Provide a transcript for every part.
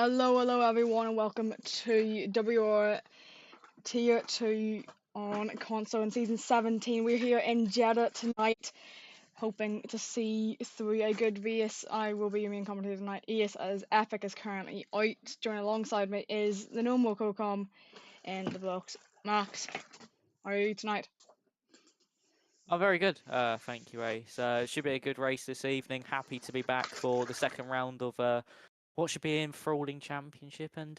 Hello everyone, and welcome to WOR Tier 2 on console in Season 17. We're here in Jeddah tonight, hoping to see through a good race. I will be your main commentator tonight. Ace, as Epic is currently out. Joining alongside me is the normal CoCom in the blocks. Max, how are you tonight? I'm very good, thank you, Ace. It should be a good race this evening. Happy to be back for the second round of what should be an enthralling championship. And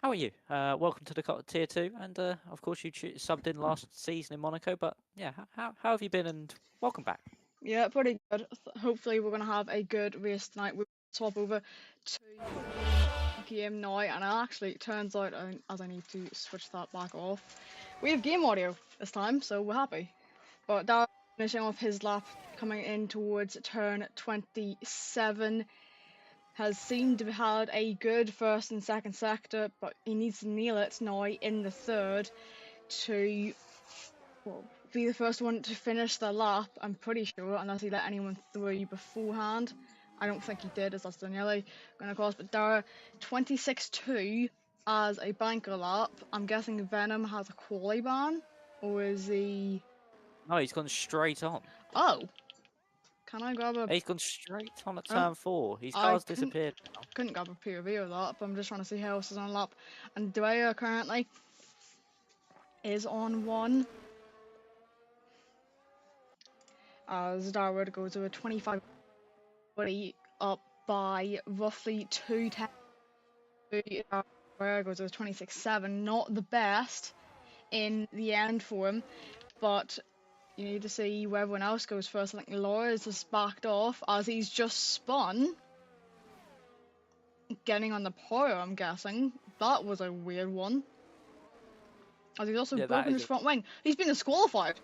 how are you? Welcome to the Tier 2. And of course, you subbed in last season in Monaco. But yeah, how have you been? And welcome back. Yeah, pretty good. Hopefully we're going to have a good race tonight. We'll swap over to game now, and it actually turns out as I need to switch that back off, we have game audio this time, so we're happy. But Darren finishing off his lap, coming in towards turn 27, has seemed to have had a good first and second sector, but he needs to nail it now in the third to be the first one to finish the lap, I'm pretty sure, unless he let anyone through beforehand. I don't think he did, as that's Daniele going to cross, but Dara 26-2 as a banker lap. I'm guessing Venom has a quali ban, or is he... No, he's gone straight on. Oh! Can I grab a... He's gone straight on at turn 4. His I car's disappeared now. couldn't grab a POV of that, but I'm just trying to see who else is on lap. And Dwyer currently is on one. As Darwood goes over 25, up by roughly 210. Where goes over 26-7. Not the best in the end for him, but you need to see where everyone else goes first. I think Laura's just backed off as he's just spun. Getting on the power, I'm guessing. That was a weird one. As he's also broken his front wing. He's been disqualified.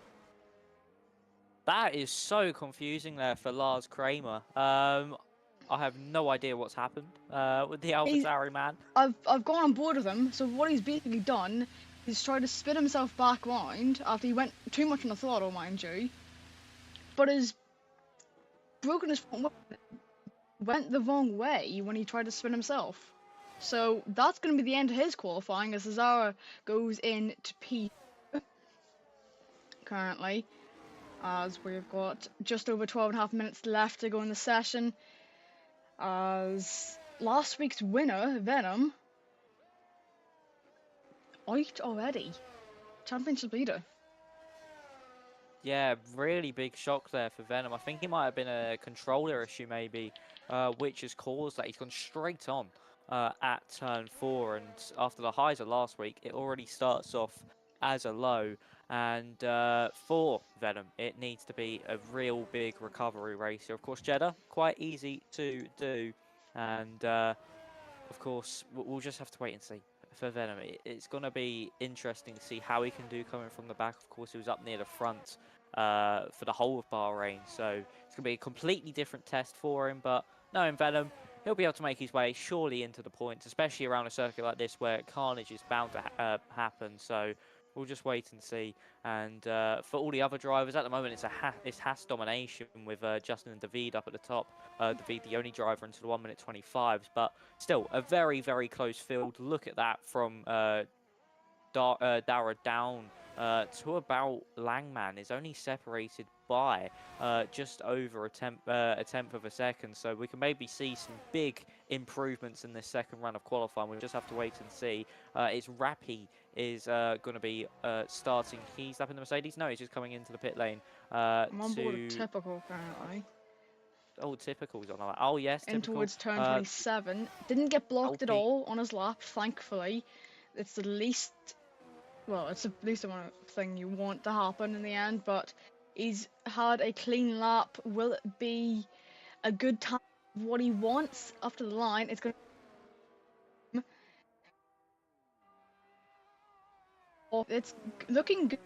That is so confusing there for Lars Kramer. I have no idea what's happened with the AlphaTauri man. I've gone on board with him, so what he's basically done is tried to spin himself back round after he went too much on the throttle, mind you, but has broken his front wing, went the wrong way when he tried to spin himself. So that's going to be the end of his qualifying as Cesaro goes in to P currently, as we've got just over 12.5 minutes left to go in the session. As last week's winner, Venom, out already. Championship leader. Yeah, really big shock there for Venom. I think it might have been a controller issue maybe, which has caused that. He's gone straight on at turn 4, and after the highs of last week, it already starts off as a low. And for Venom, it needs to be a real big recovery race here. Of course, Jeddah, quite easy to do. And of course, we'll just have to wait and see for Venom. It's going to be interesting to see how he can do coming from the back. Of course, he was up near the front for the whole of Bahrain. So it's going to be a completely different test for him. But knowing Venom, he'll be able to make his way surely into the points, especially around a circuit like this where carnage is bound to happen. So we'll just wait and see. And for all the other drivers, at the moment, it's Haas domination with Justin and David up at the top. David, the only driver until the 1 minute 25s, but still a very, very close field. Look at that from Dara down to about Langman is only separated by just over a tenth of a second. So we can maybe see some big improvements in this second run of qualifying. We'll just have to wait and see. It's Rappy is going to be starting. He's up in the Mercedes. No, he's just coming into the pit lane. I'm on board with Typical currently. Oh, Typical's on that. Oh, yes, in Typical. Towards turn 27. Didn't get blocked at all on his lap, thankfully. It's the least... Well, it's the least amount of thing you want to happen in the end, but he's had a clean lap. Will it be a good time of what he wants after the line? It's going to... It's looking good.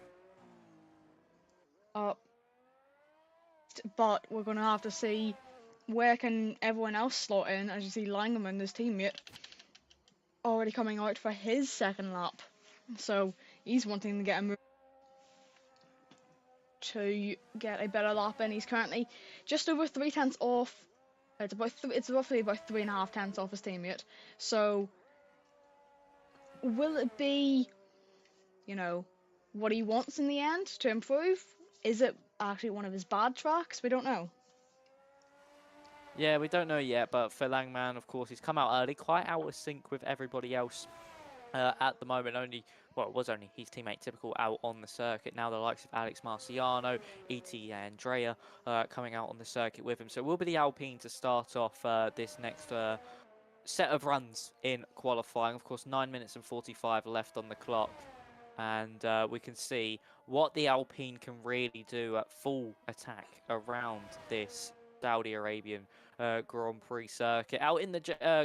But we're going to have to see where can everyone else slot in. As you see, Langman, his teammate, already coming out for his second lap. So he's wanting to get a move to get a better lap in. He's currently just over 3 tenths off It's roughly about 3.5 tenths off his teammate. So will it be, you know, what he wants in the end to improve? Is it actually one of his bad tracks? We don't know. Yeah, we don't know yet, but for Langman, of course, he's come out early, quite out of sync with everybody else. At the moment, it was only his teammate Typical out on the circuit. Now the likes of Alex Marciano, E.T. Andrea coming out on the circuit with him. So it will be the Alpine to start off this next set of runs in qualifying. Of course, 9 minutes and 45 left on the clock. And we can see what the Alpine can really do at full attack around this Saudi Arabian Grand Prix circuit. Out in the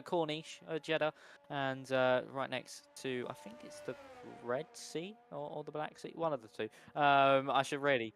Corniche, Jeddah, and right next to, I think it's the Red Sea or the Black Sea, one of the two. I should really,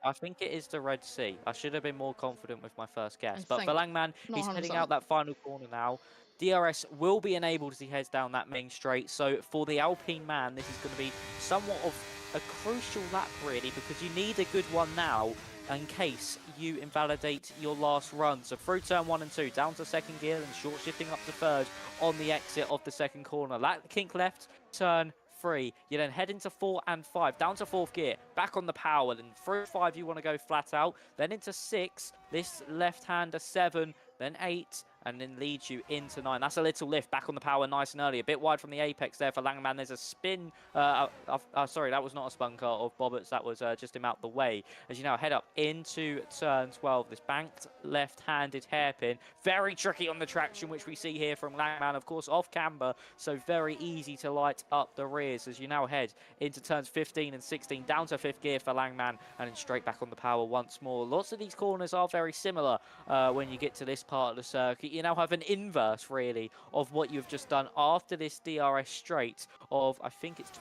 I think it is the Red Sea. I should have been more confident with my first I guess. But for think Langman, not he's heading 100%. out that final corner now. DRS will be enabled as he heads down that main straight. So for the Alpine man, this is going to be somewhat of a crucial lap, really, because you need a good one now in case you invalidate your last run. So through turn 1 and 2, down to second gear and short shifting up to third on the exit of the second corner. That kink left, turn 3. You then head into 4 and 5, down to 4th gear, back on the power. Then through 5, you want to go flat out. Then into 6, this left-hander 7, then 8, and then leads you into 9. That's a little lift back on the power nice and early. A bit wide from the apex there for Langman. There's a spin. Sorry, that was not a spun car of Bobbitt's. That was just him out the way. As you now head up into turn 12, this banked left-handed hairpin. Very tricky on the traction, which we see here from Langman, of course, off camber. So very easy to light up the rears as you now head into turns 15 and 16, down to 5th gear for Langman, and then straight back on the power once more. Lots of these corners are very similar when you get to this part of the circuit. You now have an inverse, really, of what you've just done after this DRS straight of, I think it's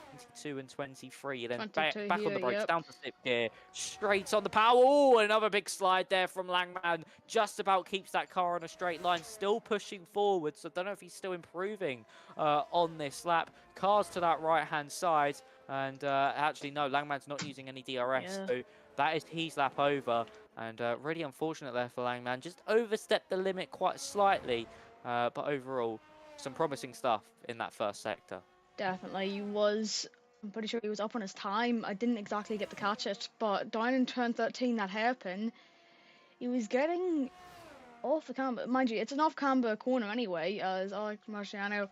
22 and 23. Then 22 back on here, the brakes, yep. down to 6th gear, straight on the power. Oh, another big slide there from Langman. Just about keeps that car on a straight line, still pushing forward. So I don't know if he's still improving on this lap. Cars to that right-hand side. And actually, no, Langman's not using any DRS. Yeah. So that is his lap over. And really unfortunate there for Langman. Just overstepped the limit quite slightly. But overall, some promising stuff in that first sector. Definitely. I'm pretty sure he was up on his time. I didn't exactly get to catch it, but down in turn 13, that hairpin, he was getting off the camber. Mind you, it's an off camber corner anyway, as Alex Marciano,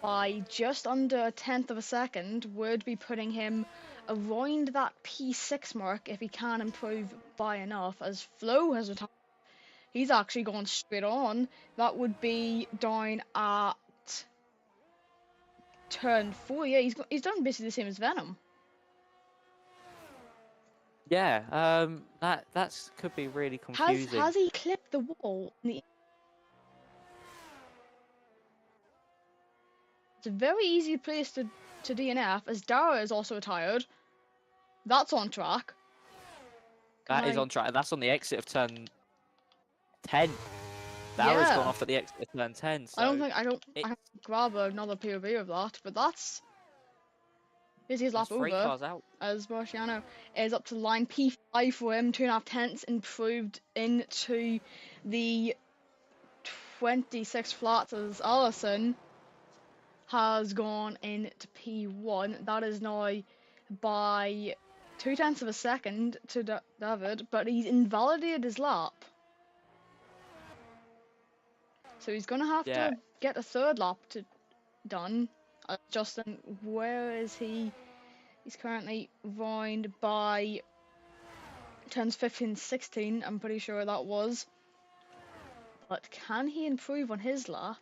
by just under a tenth of a second, would be putting him around that P6 mark if he can improve by enough. As Flo has retired, he's actually gone straight on. That would be down at turn 4. Yeah, he's done basically the same as Venom. Yeah, that could be really confusing. Has he clipped the wall? It's a very easy place to DNF, as Dara is also retired. That's on track. That is on track. That's on the exit of turn 10. Dara's gone off at the exit of turn 10. So I can grab another POV of that, but that's his lap over. 3 cars out. As Marciano is up to line P5 for him, 2.5 tenths improved into the 26 flats, as Allison has gone into P1. That is now by 2 tenths of a second to David, but he's invalidated his lap. So he's going to have to get a third lap done. Justin, where is he? He's currently round by turns 15 16, I'm pretty sure that was. But can he improve on his lap?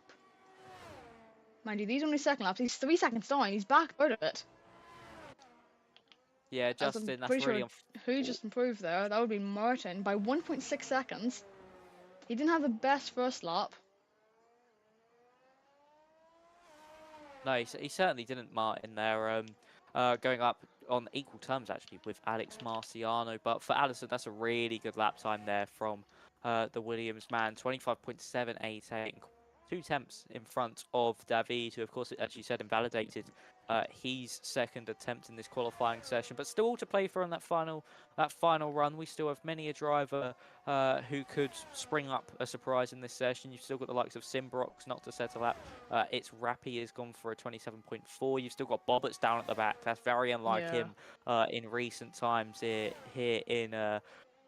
Mind you, these are only second laps. He's 3 seconds down. He's back out of it. Yeah, Justin, that's really who just improved there? That would be Martin by 1.6 seconds. He didn't have the best first lap. No, he certainly didn't, Martin, there. Going up on equal terms, actually, with Alex Marciano. But for Allison, that's a really good lap time there from the Williams man. 25.788, 2 tenths in front of David, who, of course, as you said, invalidated his second attempt in this qualifying session, but still all to play for on that final run. We still have many a driver who could spring up a surprise in this session. You've still got the likes of Simbrox not to settle up. It's Rappy has gone for a 27.4. You've still got Bobbett's down at the back. That's very unlike him in recent times here in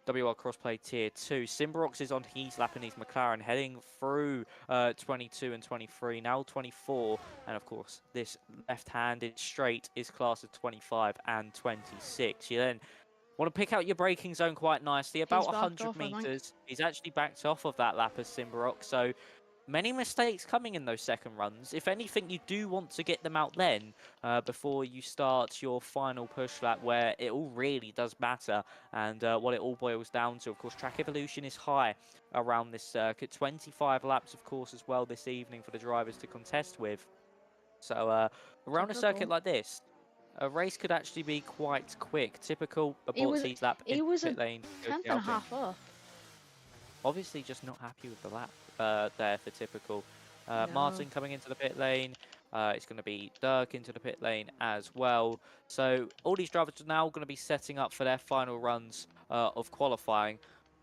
WR Crossplay Tier 2. Simbrox is on his lap in his McLaren, heading through 22 and 23, now 24. And of course, this left-handed straight is classed as 25 and 26. You then want to pick out your braking zone quite nicely, about 100 meters. He's actually backed off of that lap as Simbrox, so many mistakes coming in those second runs. If anything, you do want to get them out then before you start your final push lap, where it all really does matter. And what it all boils down to, of course, track evolution is high around this circuit. 25 laps, of course, as well this evening for the drivers to contest with. So around a circuit like this, a race could actually be quite quick. Typical Abort's lap in pit lane. He was a tenth and a half off. Obviously just not happy with the lap there for Typical. Martin coming into the pit lane. It's going to be Dirk into the pit lane as well. So all these drivers are now going to be setting up for their final runs of qualifying.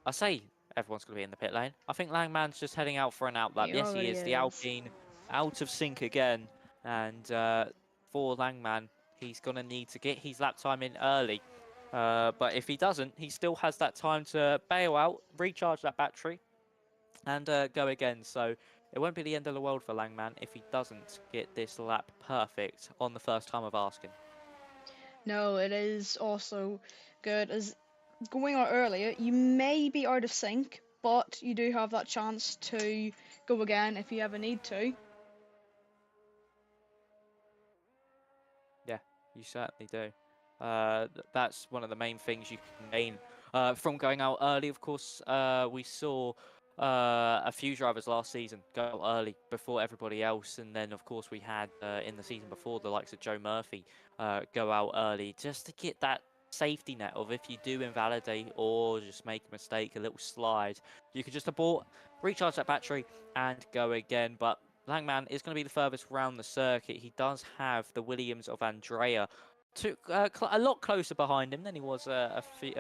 I say everyone's going to be in the pit lane. I think Langman's just heading out for an outlap. Yes, he is. The Alpine out of sync again. And for Langman, he's going to need to get his lap time in early. But if he doesn't, he still has that time to bail out, recharge that battery, and go again. So it won't be the end of the world for Langman if he doesn't get this lap perfect on the first time of asking. No, it is also good as going out earlier. You may be out of sync, but you do have that chance to go again if you ever need to. Yeah, you certainly do. That's one of the main things you can gain from going out early. Of course, we saw a few drivers last season go out early before everybody else, and then of course we had in the season before the likes of Joe Murphy go out early just to get that safety net of if you do invalidate or just make a mistake, a little slide, you could just abort, recharge that battery and go again. But Langman is going to be the furthest round the circuit. He does have the Williams of Andrea a lot closer behind him than he was a few.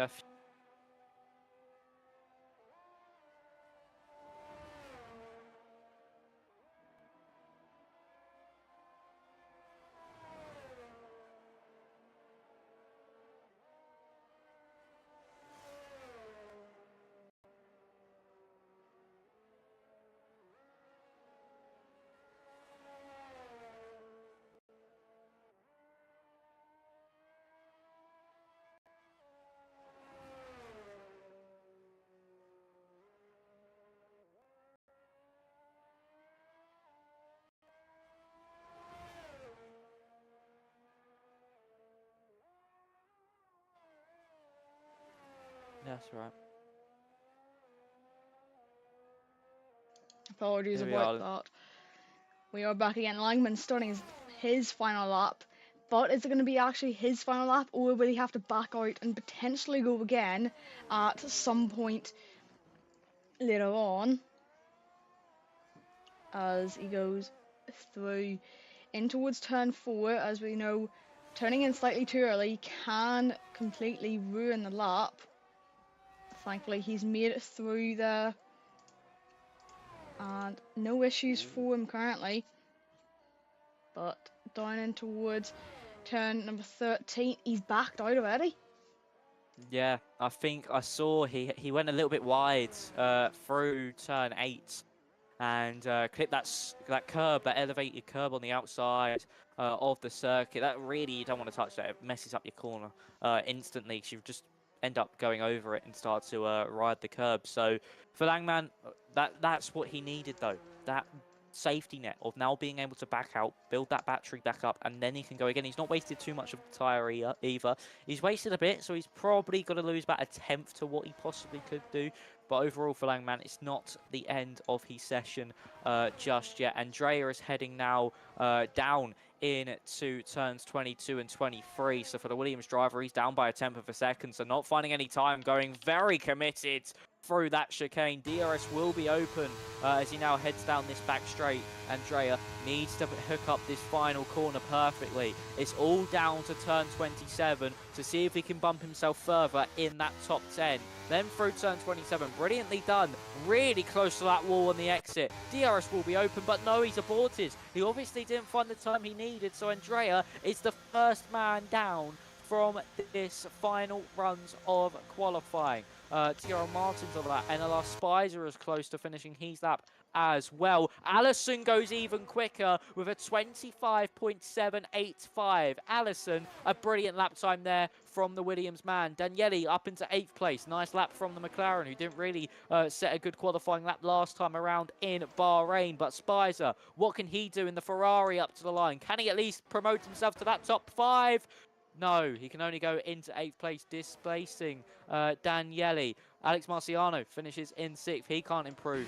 That's right. Apologies about that. We are back again. Langman starting his final lap. But is it going to be actually his final lap, or will he have to back out and potentially go again at some point later on as he goes through in towards turn 4? As we know, turning in slightly too early can completely ruin the lap. Thankfully, he's made it through there, and no issues for him currently. But down in towards turn number 13, he's backed out already. Yeah, I think I saw he went a little bit wide through turn 8 and clipped that curb, that elevated curb on the outside of the circuit. That really, you don't want to touch that. It messes up your corner instantly. You just end up going over it and start to ride the curb. So for Langman, that's what he needed though. That safety net of now being able to back out, build that battery back up, and then he can go again. He's not wasted too much of the tyre either. He's wasted a bit, so he's probably going to lose about a tenth to what he possibly could do. But overall for Langman, it's not the end of his session just yet. Andrea is heading now down into turns 22 and 23. So for the Williams driver, he's down by a tenth of a second. So not finding any time, going very committed through that chicane. DRS will be open as he now heads down this back straight. Andrea needs to hook up this final corner perfectly. It's all down to turn 27 to see if he can bump himself further in that top 10. Then through turn 27, brilliantly done, really close to that wall on the exit. DRS will be open, but no, he's aborted. He obviously didn't find the time he needed, so Andrea is the first man down from this final runs of qualifying. T.R. Martin's on that. NLR Spicer is close to finishing his lap as well. Allison goes even quicker with a 25.785. Allison, a brilliant lap time there from the Williams man. Daniele up into 8th place. Nice lap from the McLaren, who didn't really set a good qualifying lap last time around in Bahrain. But Spicer, what can he do in the Ferrari up to the line? Can he at least promote himself to that top 5? No, he can only go into 8th place, displacing Daniele. Alex Marciano finishes in 6th. He can't improve.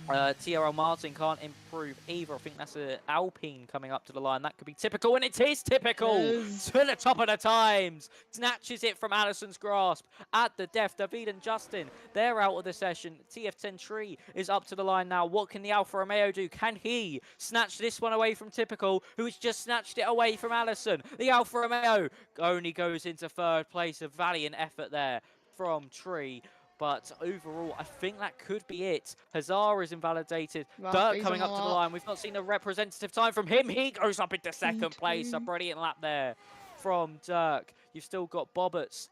TRL Martin can't improve either. I think that's an Alpine coming up to the line. That could be typical, and it is typical. To the top of the times. Snatches it from Allison's grasp at the death. David and Justin, they're out of the session. TF10 Tree is up to the line now. What can the Alfa Romeo do? Can he snatch this one away from Typical, who has just snatched it away from Allison? The Alfa Romeo only goes into 3rd place. A valiant effort there from Tree. But overall, I think that could be it. Hazard is invalidated. Dirk coming up to the line. We've not seen a representative time from him. He goes up into 2nd place. A brilliant lap there from Dirk. You've still got Bobberts.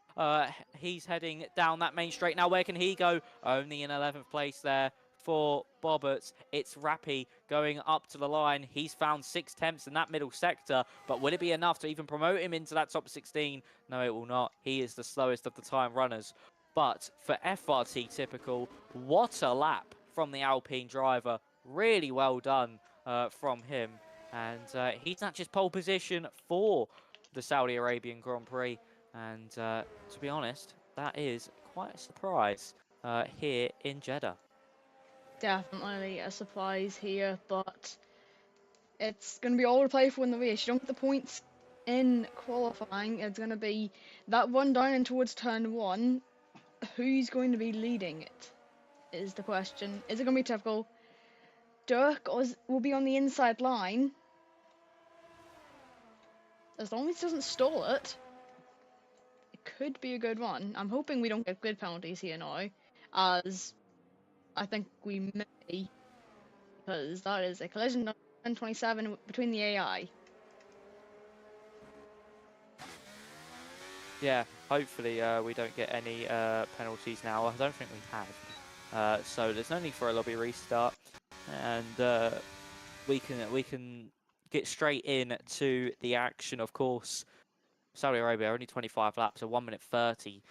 He's heading down that main straight. Now, where can he go? Only in 11th place there for Bobberts. It's Rappy going up to the line. He's found 6/10 in that middle sector, but will it be enough to even promote him into that top 16? No, it will not. He is the slowest of the time runners. But for FRT Typical, what a lap from the Alpine driver. Really well done from him. And he snatches pole position for the Saudi Arabian Grand Prix. And to be honest, that is quite a surprise here in Jeddah. Definitely a surprise here, but it's going to be all to play for in the race. You don't get the points in qualifying. It's going to be that one down and towards turn 1. Who's going to be leading it is the question. Is it going to be Typical? Dirk will be on the inside line. As long as he doesn't stall it, it could be a good one. I'm hoping we don't get grid penalties here now, as I think we may, because that is a collision on 27 between the AI. Yeah, hopefully we don't get any penalties now. I don't think we have. So there's no need for a lobby restart, and we can get straight in to the action. Of course, Saudi Arabia only 25 laps, so 1 minute 30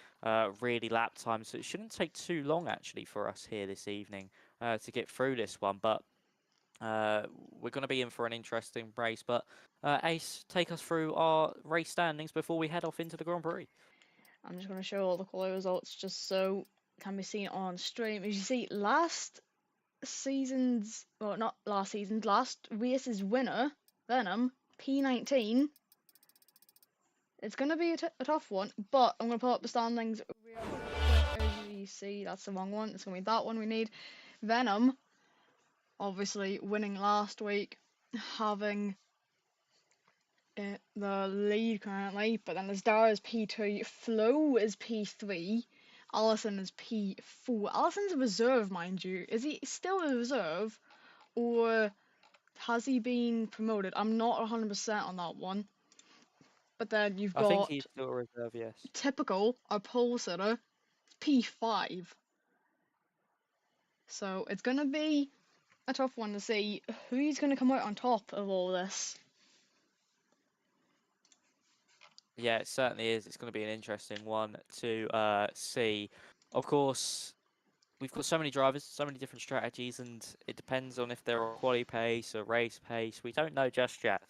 really lap time. So it shouldn't take too long actually for us here this evening to get through this one. But we're going to be in for an interesting race. But Ace, take us through our race standings before we head off into the Grand Prix. I'm just going to show all the quality results just so it can be seen on stream. As you see, last race's winner, Venom, P19. It's going to be a tough one, but I'm going to pull up the standings real quick. As you see, that's the wrong one. It's going to be that one we need. Venom, obviously winning last week, having the lead currently, but then there's Dara is P2, Flo is P3, Allison is P4. Allison's a reserve, mind you. Is he still a reserve, or has he been promoted? I'm not 100% on that one. But then you've got... I think he's still a reserve, yes. Typical, our pole sitter, P5. So it's going to be a tough one to see who's going to come out on top of all this. Yeah, it certainly is. It's going to be an interesting one to see. Of course, we've got so many drivers, so many different strategies, and it depends on if they're on quali pace or race pace. We don't know just yet.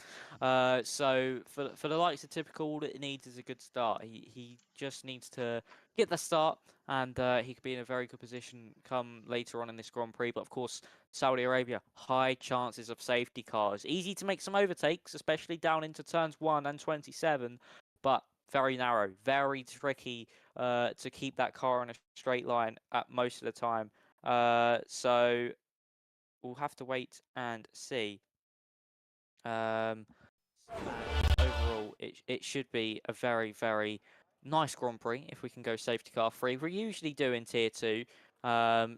So for the likes of Typical, all it needs is a good start. He just needs to get the start, and he could be in a very good position come later on in this Grand Prix. But of course, Saudi Arabia, high chances of safety cars. Easy to make some overtakes, especially down into turns 1 and 27. But very narrow, very tricky to keep that car on a straight line at most of the time. So we'll have to wait and see. And overall, it should be a very, very nice Grand Prix if we can go safety car free. We usually do in Tier 2,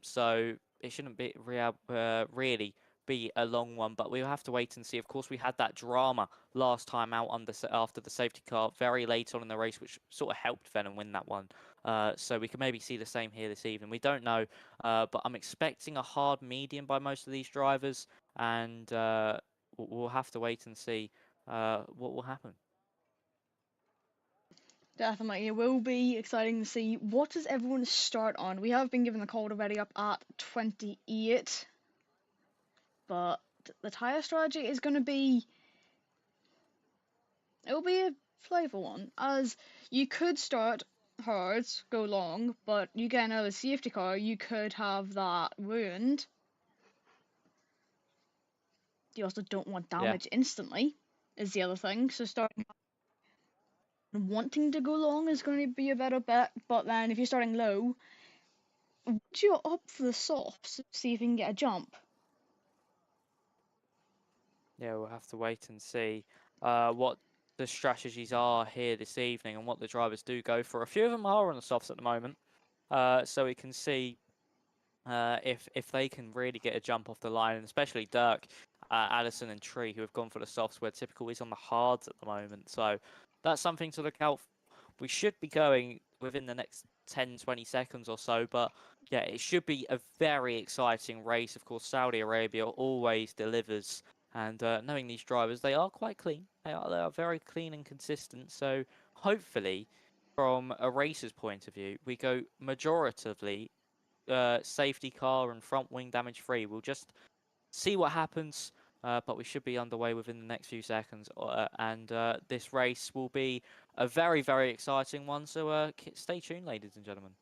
so it shouldn't be really be a long one, but we'll have to wait and see. Of course, we had that drama last time out after the safety car very late on in the race, which sort of helped Venom win that one. So we can maybe see the same here this evening. We don't know, but I'm expecting a hard medium by most of these drivers, and we'll have to wait and see what will happen. Definitely, it will be exciting to see what does everyone start on. We have been given the code already up at 28, but the tyre strategy is going to be, it'll be a playful one, as you could start hard, go long, but you get another safety car, you could have that ruined. You also don't want damage instantly, is the other thing, so starting wanting to go long is going to be a better bet, but then if you're starting low, would you opt for the softs, see if you can get a jump? Yeah, we'll have to wait and see what the strategies are here this evening and what the drivers do go for. A few of them are on the softs at the moment, so we can see if they can really get a jump off the line, and especially Dirk, Addison, and Tree, who have gone for the softs, where typical is on the hards at the moment. So that's something to look out for. We should be going within the next 10-20 seconds or so, but yeah, it should be a very exciting race. Of course, Saudi Arabia always delivers, and knowing these drivers, they are quite clean. They are very clean and consistent. So hopefully, from a racer's point of view, we go majoritively safety car and front wing damage free. We'll just see what happens, but we should be underway within the next few seconds. And this race will be a very, very exciting one. So stay tuned, ladies and gentlemen.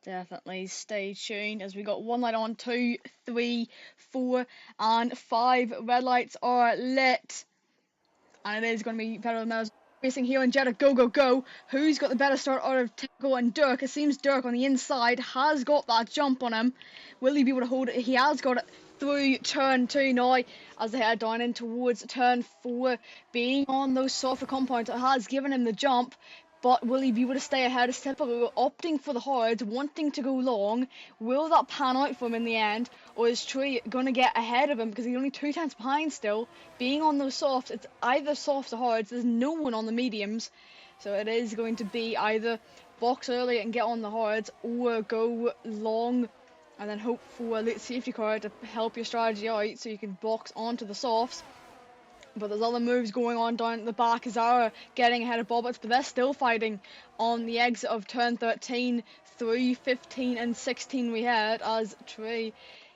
Definitely stay tuned as we got one light on, 2, 3, 4, and 5 red lights are lit. And it is going to be better than racing here in Jeddah. Go, go, go. Who's got the better start out of Tickle and Dirk? It seems Dirk on the inside has got that jump on him. Will he be able to hold it? He has got it through turn 2 now as they head down in towards turn 4. Being on those softer compounds, it has given him the jump. But will he be able to stay ahead of Typical, opting for the hards, wanting to go long? Will that pan out for him in the end? Or is Tree going to get ahead of him because he's only 2 tenths behind still? Being on those softs, it's either softs or hards. There's no one on the mediums. So it is going to be either box early and get on the hards or go long and then hope for a late safety car to help your strategy out so you can box onto the softs. But there's other moves going on down at the back. Zara getting ahead of Bobbits, but they're still fighting on the exit of turn 13 through 15 and 16 we had as Trey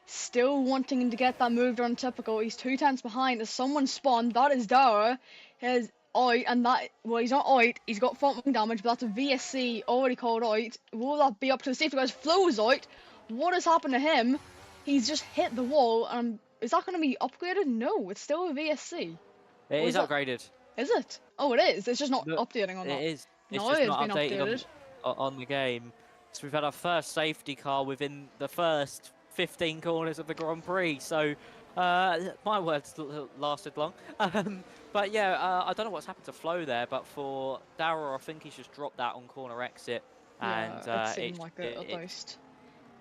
still wanting to get that move done. Typical. He's 2 tenths behind as someone spawned. That is Dara. His out, and that, well, he's not out. He's got front wing damage, but that's a VSC already called out. Will that be up to the safety guys? Flows out. What has happened to him? He's just hit the wall. Is that going to be upgraded? No, it's still a VSC. It is upgraded. Is it? Oh, it is. It's just not updating on that. It is. It's No, just it's not been updated on the game. So we've had our first safety car within the first 15 corners of the Grand Prix. So my words lasted long. But yeah, I don't know what's happened to Flo there, but for Darrow, I think he's just dropped that on corner exit. And yeah, it seemed like it at least.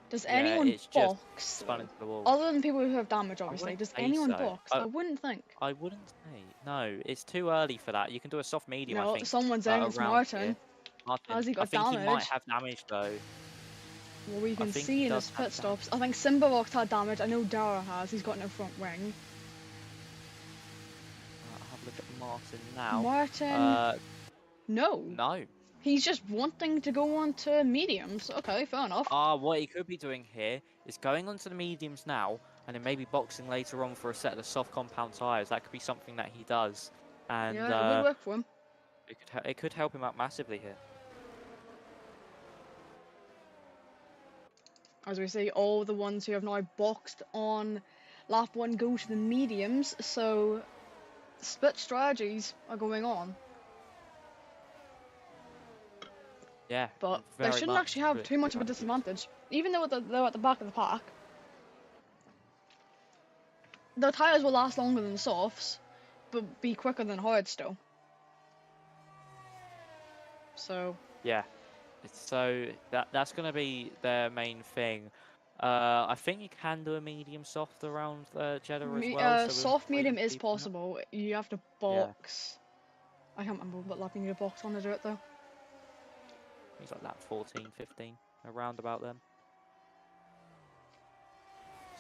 Does yeah, anyone it's just box? spun into the wall. Other than people who have damage, obviously. Does anyone so. box? I wouldn't think. I wouldn't say. No, it's too early for that. You can do a soft medium, No, I think. someone's in. It's Martin. Martin. Has he got I think damage? he might have damage though. Well, we can think see he in does his have pit stops. I think Simbarox had damage. I know Dara has. He's got no front wing. I'll have a look at Martin now. Martin. No. No. He's just wanting to go on to mediums. Okay, fair enough. What he could be doing here is going onto the mediums now, and then maybe boxing later on for a set of the soft compound tyres. That could be something that he does. And yeah, it would work for him. It could help him out massively here. As we see, all the ones who have now boxed on lap 1 go to the mediums, so split strategies are going on. Yeah, But they very shouldn't much. actually have too much of a disadvantage. Even though they're at the back of the pack, their tyres will last longer than the softs, but be quicker than hards still. So Yeah, so that's going to be their main thing. I think you can do a medium soft around Jeddah as well. So we'll soft wait medium and is see from that. possible. You have to Yeah, box. I can't remember what lap you need to box on to do it though. he's like lap 14, 15, around about them.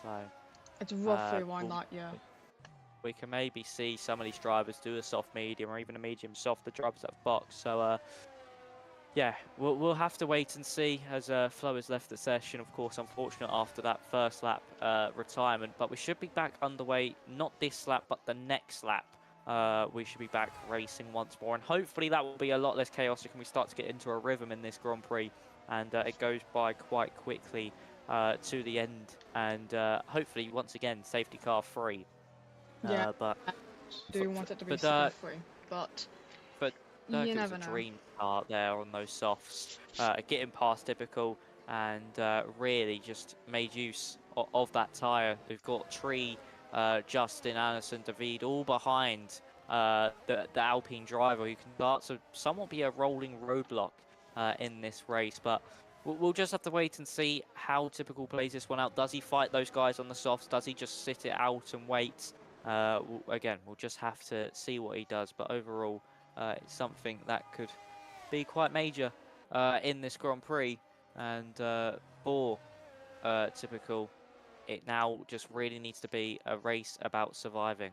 So It's roughly around we'll, that, yeah. we can maybe see some of these drivers do a soft medium or even a medium soft, the drivers that have boxed. So yeah, we'll have to wait and see as Flo has left the session. Of course, unfortunate after that first lap retirement, but we should be back underway, not this lap, but the next lap. We should be back racing once more, and hopefully that will be a lot less chaotic and we start to get into a rhythm in this Grand Prix, and it goes by quite quickly to the end, and hopefully, once again, safety car free. Yeah, But I do want it to be for super Dirk, free, but for Dirk, you it was a never know. dream start there on those softs, getting past typical, and really just made use of that tyre. We've got Tree, Justin, Anderson, David all behind the Alpine driver, who can start to somewhat be a rolling roadblock in this race. But we'll just have to wait and see how typical plays this one out. Does he fight those guys on the softs? Does he just sit it out and wait? Again, we'll just have to see what he does. But overall, it's something that could be quite major in this Grand Prix. And for typical, it now just really needs to be a race about surviving.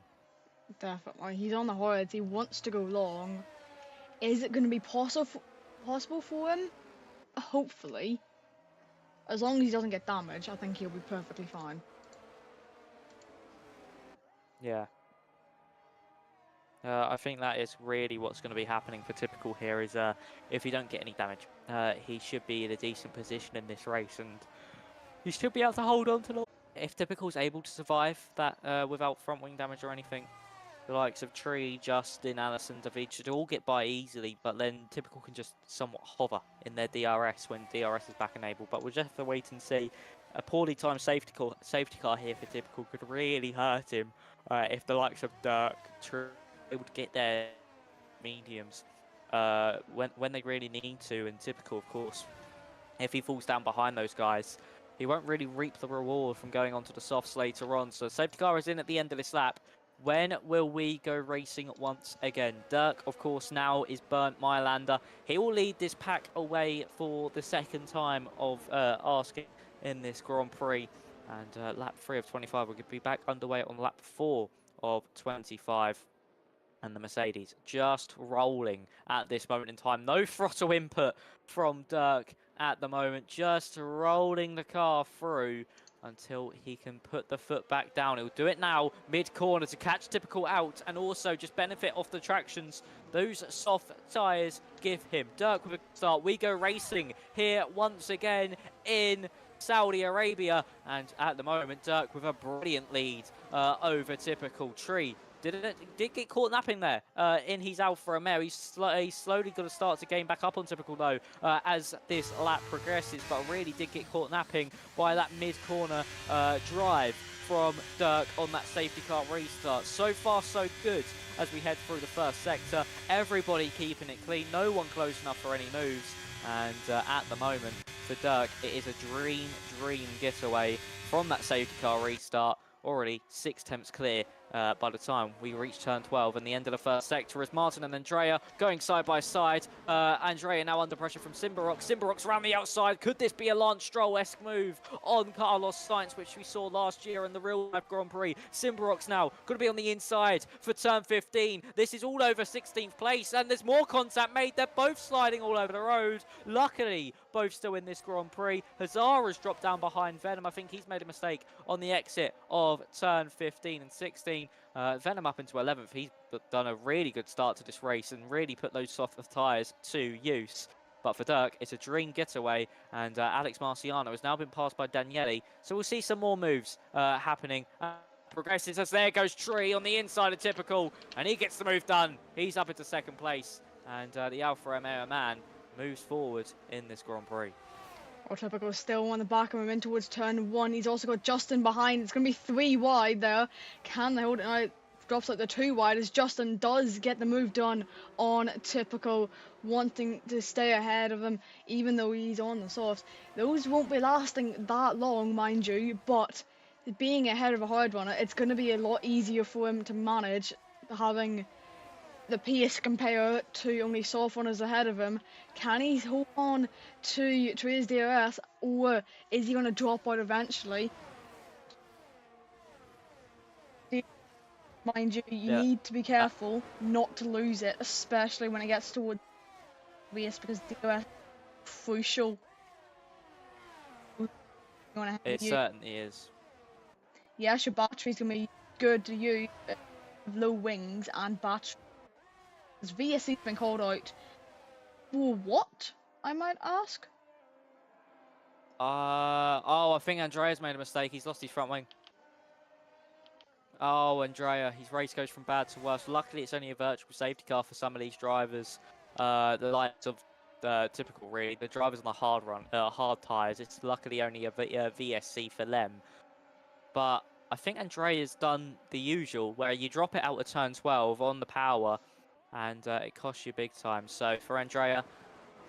Definitely, he's on the hordes. He wants to go long. Is it going to be possible for him? Hopefully, as long as he doesn't get damaged, I think he'll be perfectly fine. Yeah. I think that is really what's going to be happening for typical here is if he don't get any damage, he should be in a decent position in this race, and he should be able to hold on to the. If typical's able to survive that without front wing damage or anything, the likes of Tree, Justin, Allison, David should all get by easily, but then typical can just somewhat hover in their DRS when DRS is back enabled. But we'll just have to wait and see. A poorly timed safety car here for typical could really hurt him if the likes of Dirk, Tree able to get their mediums when they really need to, and typical, of course, if he falls down behind those guys, he won't really reap the reward from going onto the softs later on. So safety car is in at the end of this lap. When will we go racing once again? Dirk, of course, now is Bernd Mailander. He will lead this pack away for the second time of asking in this Grand Prix. And lap 3 of 25 will be back underway on lap 4 of 25. And the Mercedes just rolling at this moment in time. No throttle input from Dirk at the moment. Just rolling the car through until he can put the foot back down. He'll do it now, mid-corner, to catch typical out and also just benefit off the tractions those soft tyres give him. Dirk with a start. We go racing here once again in Saudi Arabia. And at the moment, Dirk with a brilliant lead over typical Tree. Did get caught napping there in his Alfa Romeo. He's slowly got to start to gain back up on typical though as this lap progresses, but really did get caught napping by that mid-corner drive from Dirk on that safety car restart. So far so good as we head through the first sector. Everybody keeping it clean, no one close enough for any moves. And at the moment for Dirk, it is a dream getaway from that safety car restart. Already 6 temps clear by the time we reach turn 12 and the end of the first sector as Martin and Andrea going side by side. Andrea now under pressure from Simbarox. Simbarox around the outside. Could this be a Lance Stroll-esque move on Carlos Sainz, which we saw last year in the real life Grand Prix? Simbarox now going to be on the inside for turn 15. This is all over 16th place and there's more contact made. They're both sliding all over the road. Luckily, both still in this Grand Prix. Hazard has dropped down behind Venom. I think he's made a mistake on the exit of turn 15 and 16. Venom up into 11th. He's done a really good start to this race and really put those soft tyres to use. But for Dirk, it's a dream getaway, and Alex Marciano has now been passed by Daniele. So we'll see some more moves happening. Progresses as there goes Tree on the inside of typical, and he gets the move done. He's up into second place, and the Alfa Romeo man moves forward in this Grand Prix. Or Typical still on the back of him in towards turn 1. He's also got Justin behind. It's going to be 3 wide there. Can they hold it out? Drops like the 2 wide as Justin does get the move done on Typical, wanting to stay ahead of him even though he's on the softs. Those won't be lasting that long, mind you, but being ahead of a hard runner, it's going to be a lot easier for him to manage, having the pace compared to only soft runners ahead of him. Can he hold on to his DRS, or is he going to drop out eventually? Mind you, you need to be careful not to lose it, especially when it gets towards race, because DRS is crucial. It certainly is. Yes, your battery's going to be good to you, low wings and battery. VSC's been called out for what, I might ask? I think Andrea's made a mistake. He's lost his front wing. Oh, Andrea, his race goes from bad to worse. Luckily, it's only a virtual safety car for some of these drivers. The likes of Typical, really. The drivers on the hard tyres. It's luckily only a VSC for them. But I think Andrea's done the usual, where you drop it out of turn 12 on the power, and it costs you big time. So for Andrea,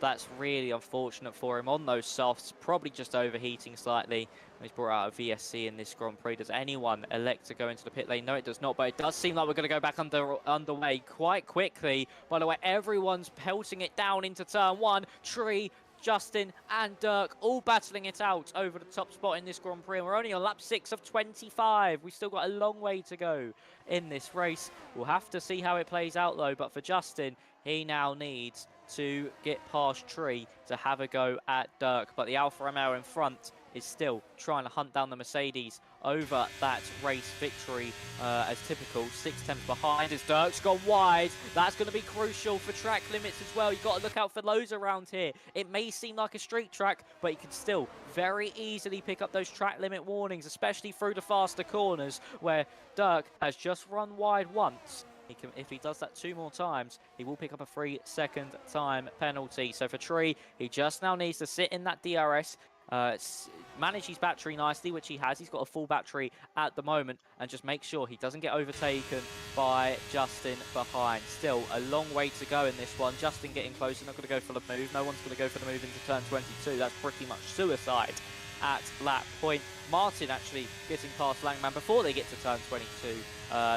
that's really unfortunate for him on those softs, probably just overheating slightly. He's brought out a VSC in this Grand Prix. Does anyone elect to go into the pit lane? No, it does not, but it does seem like we're going to go back underway quite quickly. By the way, everyone's pelting it down into turn 1. Tree, Justin and Dirk all battling it out over the top spot in this Grand Prix, and we're only on lap 6 of 25. We've still got a long way to go in this race. We'll have to see how it plays out though, but for Justin, he now needs to get past Tree to have a go at Dirk, but the Alfa Romeo in front is still trying to hunt down the Mercedes over that race victory. As Typical, 6/10 behind as Dirk's gone wide. That's going to be crucial for track limits as well. You've got to look out for those around here. It may seem like a street track, but you can still very easily pick up those track limit warnings, especially through the faster corners where Dirk has just run wide once. If he does that 2 more times, he will pick up a 3-second time penalty. So for Tree, he just now needs to sit in that DRS, manage his battery nicely, which he has. He's got a full battery at the moment, and just make sure he doesn't get overtaken by Justin behind. Still a long way to go in this one. Justin getting closer, not going to go for the move. No one's going to go for the move into turn 22. That's pretty much suicide at lap point. Martin actually getting past Langman before they get to turn 22.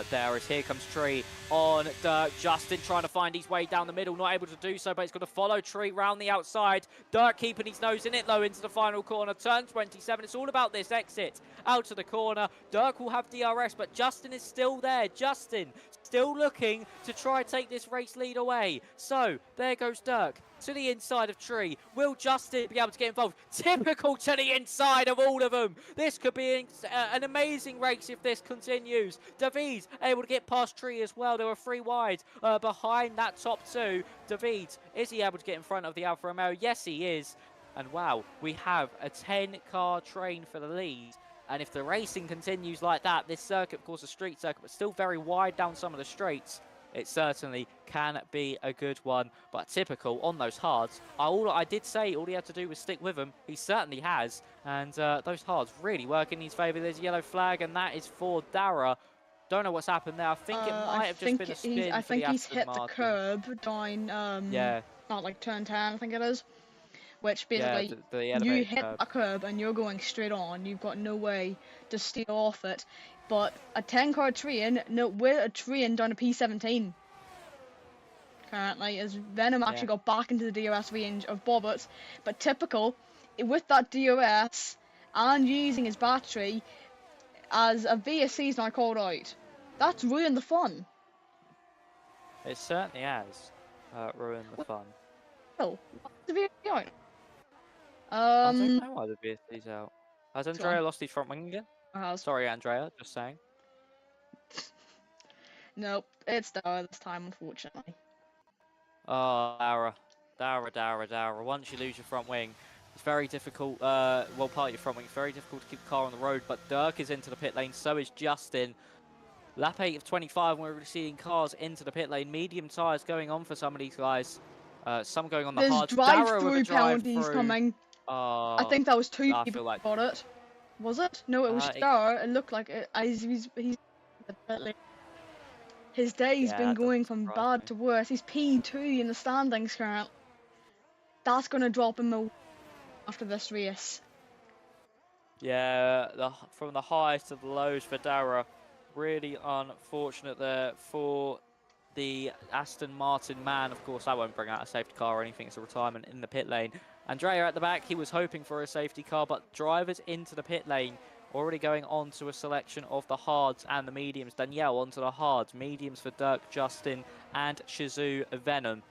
There as here comes Tree on Dirk. Justin trying to find his way down the middle, not able to do so, but he's going to follow Tree round the outside. Dirk keeping his nose in it low into the final corner. Turn 27. It's all about this exit out of the corner. Dirk will have DRS, but Justin is still there. Justin still looking to try and take this race lead away. So there goes Dirk to the inside of Tree. Will Justin be able to get involved? Typical to the inside of all of them. This could be an amazing race if this continues. David able to get past Tree as well. There were 3 wide behind that top 2. David, is he able to get in front of the Alfa Romeo? Yes, he is. And wow, we have a 10-car train for the lead. And if the racing continues like that, this circuit, of course, a street circuit, but still very wide down some of the straights, it certainly can be a good one. But Typical on those hards, I did say all he had to do was stick with them. He certainly has. And those hards really work in his favour. There's a yellow flag, and that is for Dara. Don't know what's happened there. I think it might have just been a spin. I think he's hit Martin. the curb down, not like turn 10, I think it is. Which basically, you hit a curb and you're going straight on. You've got no way to steer off it. But a 10-car train, we're a train down a P17 currently, as Venom actually got back into the DRS range of Bobbert. But Typical, with that DRS and using his battery, as a VSC is now called out, that's ruined the fun. It certainly has ruined the fun. Well, what's the VSC out? I don't know why the VSC's out. Has Andrea lost his front wing again? Sorry, Andrea, just saying. Nope, it's Dara this time, unfortunately. Oh, Dara. Once you lose your front wing, it's very difficult. Part of your front wing, it's very difficult to keep the car on the road. But Dirk is into the pit lane, so is Justin. Lap 8 of 25, we're seeing cars into the pit lane. Medium tyres going on for some of these guys. Some going on the There's hards. Darrow with a drive-through drive penalties through. coming. I think that was 2 I people feel like got it. Was it? No, it was Darrow. It looked like it. He's his day's yeah, been that doesn't going from surprise bad me. to worse. He's P2 in the standings currently. That's gonna drop him after this race. Yeah, from the highs to the lows for Darrow. Really unfortunate there for the Aston Martin man. Of course, that won't bring out a safety car or anything. It's a retirement in the pit lane. Andrea at the back, he was hoping for a safety car, but drivers into the pit lane already going on to a selection of the hards and the mediums. Danielle onto the hards, mediums for Dirk, Justin, and Shizou Venom.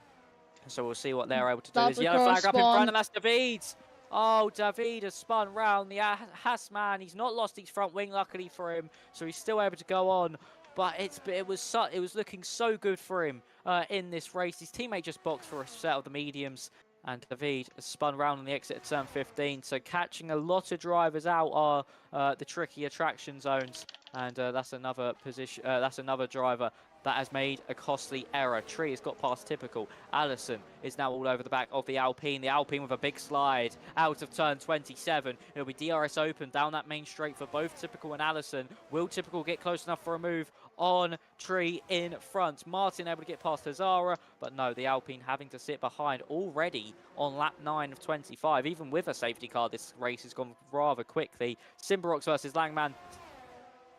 So we'll see what they're able to do. That's There's a yellow cross flag up in front, spawn. and that's David. Oh, David has spun round. The Haas man, he's not lost his front wing, luckily for him, so he's still able to go on. But it was looking so good for him in this race. His teammate just boxed for a set of the mediums, and David has spun round on the exit at turn 15. So catching a lot of drivers out are the tricky attraction zones, and that's another position. That's another driver that has made a costly error. Tree has got past typical. Allison is now all over the back of the Alpine. The Alpine with a big slide out of turn 27. It'll be DRS open down that main straight for both Typical and Allison. Will Typical get close enough for a move on Tree in front? Martin able to get past Hazara, but no, the Alpine having to sit behind already on lap 9 of 25. Even with a safety car, this race has gone rather quickly. Simbarox versus Langman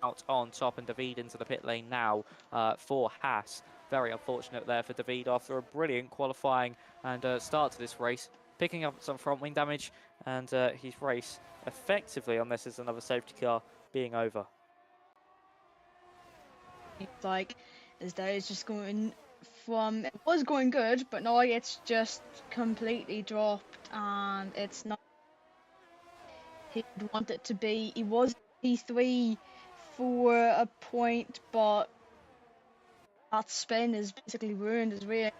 out on top, and David into the pit lane now for Haas. Very unfortunate there for David after a brilliant qualifying and start to this race, picking up some front wing damage, and his race effectively, unless there's another safety car, being over. It's like his day is just going from, it was going good, but now it's just completely dropped, and it's not he'd want it to be. He was P3 for a point, but that spin has basically ruined his race.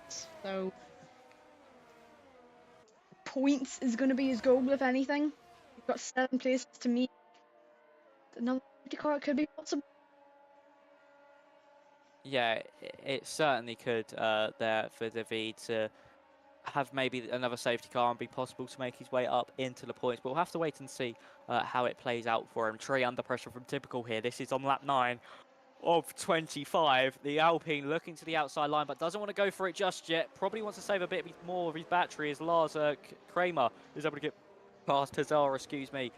So points is going to be his goal, if anything. He's got 7 places to meet. Another safety car could be possible. Yeah, it certainly could there for David to have maybe another safety car and be possible to make his way up into the points. But we'll have to wait and see how it plays out for him. Tree under pressure from Typical here. This is on lap 9 of 25. The Alpine looking to the outside line, but doesn't want to go for it just yet. Probably wants to save a bit more of his battery as Lars Kramer is able to get past Hazara,